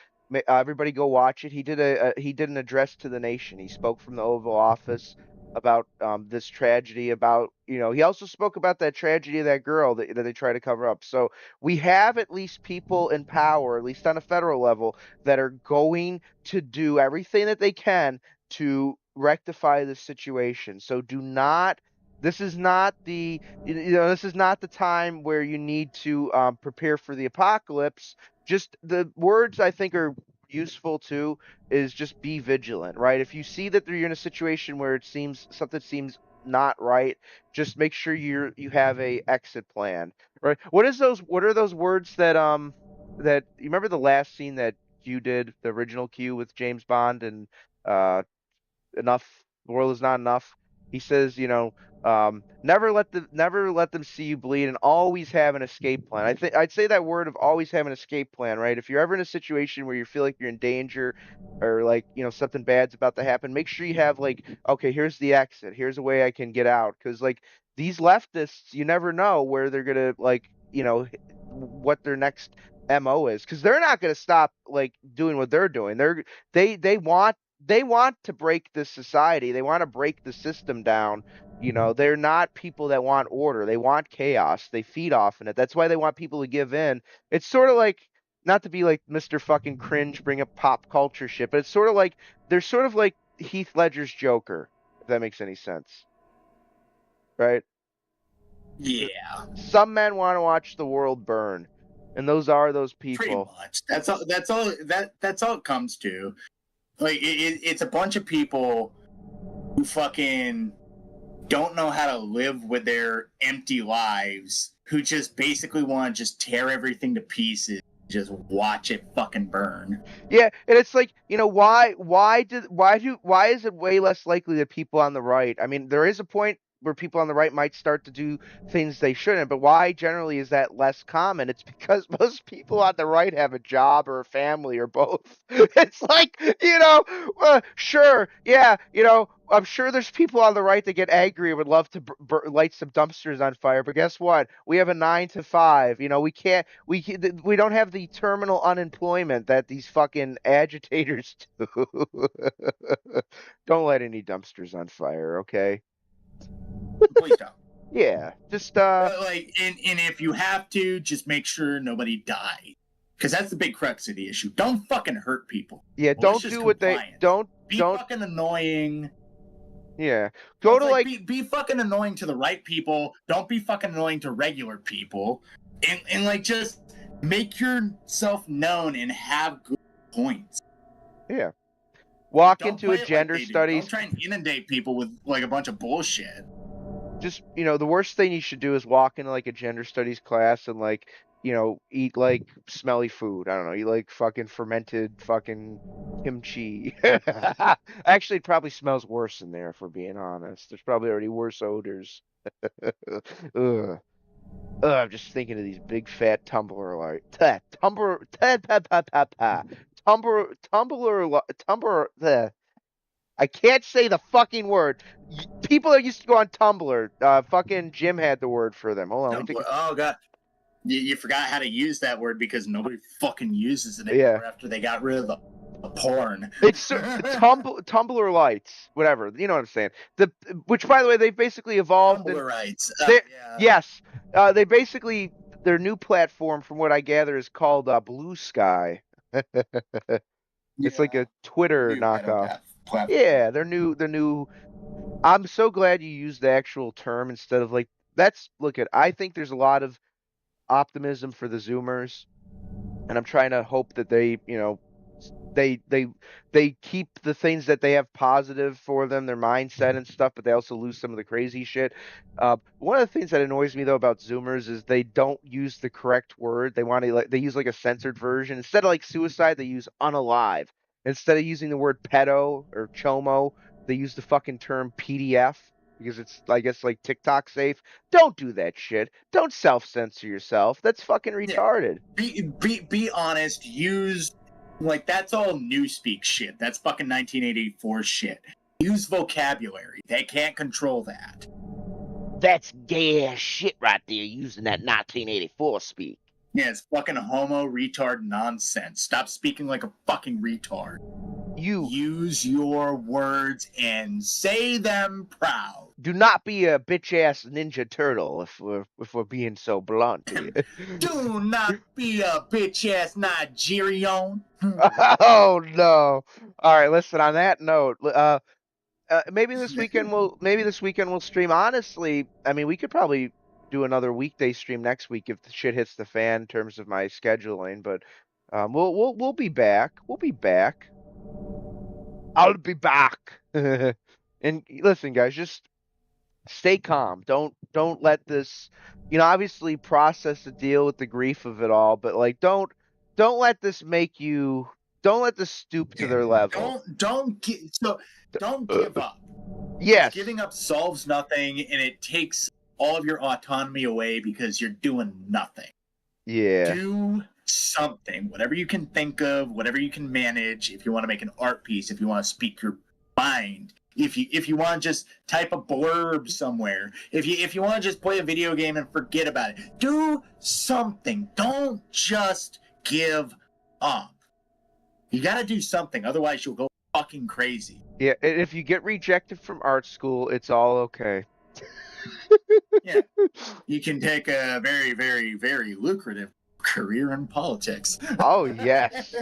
Everybody go watch it. He did an address to the nation. He spoke from the Oval Office about this tragedy. He also spoke about that tragedy of that girl that they try to cover up. So we have at least people in power, at least on a federal level, that are going to do everything that they can to rectify this situation. So do not. This is not this is not the time where you need to prepare for the apocalypse. Just the words I think are useful too is just be vigilant, right? If you see that you're in a situation where something seems not right, just make sure you have a exit plan, right? What are those words that you remember the last scene that Q did, the original Q with James Bond and uh enough the world is not enough. He says, never let them see you bleed, and always have an escape plan. I'd say that word of always have an escape plan, right? If you're ever in a situation where you feel like you're in danger or like something bad's about to happen, make sure you have like, okay, here's the exit, here's a way I can get out. Because like these leftists, you never know where they're gonna like what their next MO is, because they're not gonna stop like doing what they're doing. They want to break this society. They want to break the system down. They're not people that want order. They want chaos. They feed off in it. That's why they want people to give in. It's sort of like, not to be like Mr. fucking cringe, bring up pop culture shit, but it's sort of like, they're sort of like Heath Ledger's Joker, if that makes any sense. Right? Yeah, Some men want to watch the world burn, and those are those pretty people. much. That's all it comes to. Like it's a bunch of people who fucking don't know how to live with their empty lives, who just basically want to just tear everything to pieces, just watch it fucking burn. Yeah, and it's like, why is it way less likely that people on the right, I mean, there is a point where people on the right might start to do things they shouldn't, but why generally is that less common? It's because most people on the right have a job or a family or both. It's like, sure, yeah, I'm sure there's people on the right that get angry and would love to light some dumpsters on fire, but guess what? We have a 9 to 5. We don't have the terminal unemployment that these fucking agitators do. Don't light any dumpsters on fire, okay? Please don't. Yeah, just and if you have to, just make sure nobody dies, because that's the big crux of the issue. Don't fucking hurt people. yeah, don't do what they don't be fucking annoying. Yeah, go to be fucking annoying to the right people. Don't be fucking annoying to regular people, and like just make yourself known and have good points. Yeah, walk Don't into a gender studies. Don't try and inundate people with like a bunch of bullshit. Just the worst thing you should do is walk into like a gender studies class and like eat like smelly food. I don't know, eat like fucking fermented fucking kimchi. Actually, it probably smells worse in there if we're being honest. There's probably already worse odors. Ugh. I'm just thinking of these big fat Tumbler like Tumbler. I can't say the fucking word. People that used to go on Tumblr, fucking Jim had the word for them. Hold on. Oh god, you forgot how to use that word because nobody fucking uses it anymore after they got rid of the porn. It's Tumblr lights, whatever. You know what I'm saying? Which, by the way, they basically evolved. Tumblrites. Yes, they basically their new platform, from what I gather, is called Blue Sky. It's like a Twitter knockoff. Yeah, they're new. I'm so glad you used the actual term instead of like I think there's a lot of optimism for the Zoomers, and I'm trying to hope that they keep the things that they have positive for them, their mindset and stuff, but they also lose some of the crazy shit. One of the things that annoys me though about Zoomers is they don't use the correct word. They use like a censored version. Instead of like suicide, they use unalive. Instead of using the word pedo or chomo, they use the fucking term PDF because it's, I guess, like TikTok safe. Don't do that shit. Don't self-censor yourself. That's fucking retarded. Be honest. Use like that's all newspeak shit. That's fucking 1984 shit. Use vocabulary. They can't control that. That's gay ass shit right there. Using that 1984 speak. Yeah, it's fucking homo retard nonsense. Stop speaking like a fucking retard. You use your words and say them proud. Do not be a bitch ass Ninja Turtle if we're being so blunt. Do not be a bitch ass Nigerian. Oh no! All right, listen. On that note, maybe this weekend we'll stream. Honestly, I mean, we could probably do another weekday stream next week if the shit hits the fan in terms of my scheduling. But we'll be back. We'll be back. I'll be back. And listen, guys, just stay calm. Don't let this, obviously process the deal with the grief of it all, but like don't let this stoop to their level. Don't give up. Yes. Giving up solves nothing, and it takes all of your autonomy away because you're doing nothing. Yeah. Do something, whatever you can think of, whatever you can manage. If you want to make an art piece, if you want to speak your mind, if you want to just type a blurb somewhere, if you want to just play a video game and forget about it, do something. Don't just give up. You got to do something, otherwise you'll go fucking crazy. Yeah, and if you get rejected from art school, it's all okay. Yeah, you can take a very, very, very lucrative career in politics. Oh yes.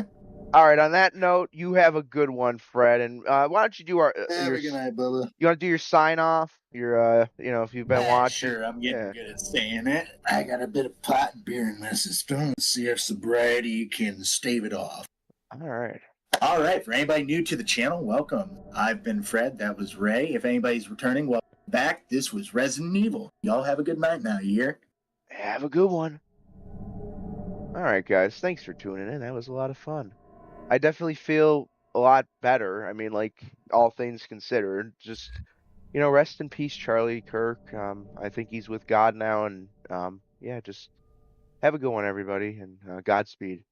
All right. On that note, you have a good one, Fred. And why don't you do Have a good night, Bubba. You want to do your sign off? Your if you've been watching. Sure, I'm getting good at saying it. I got a bit of pot and beer in my system. Let's see if sobriety can stave it off. All right. All right. For anybody new to the channel, welcome. I've been Fred. That was Ray. If anybody's returning, welcome. back. This was Resident Evil. Y'all have a good night now, you hear? Have a good one. All right, guys. Thanks for tuning in. That was a lot of fun. I definitely feel a lot better. I mean, like, all things considered, just, rest in peace, Charlie Kirk. I think he's with God now, and yeah, just have a good one, everybody, and Godspeed.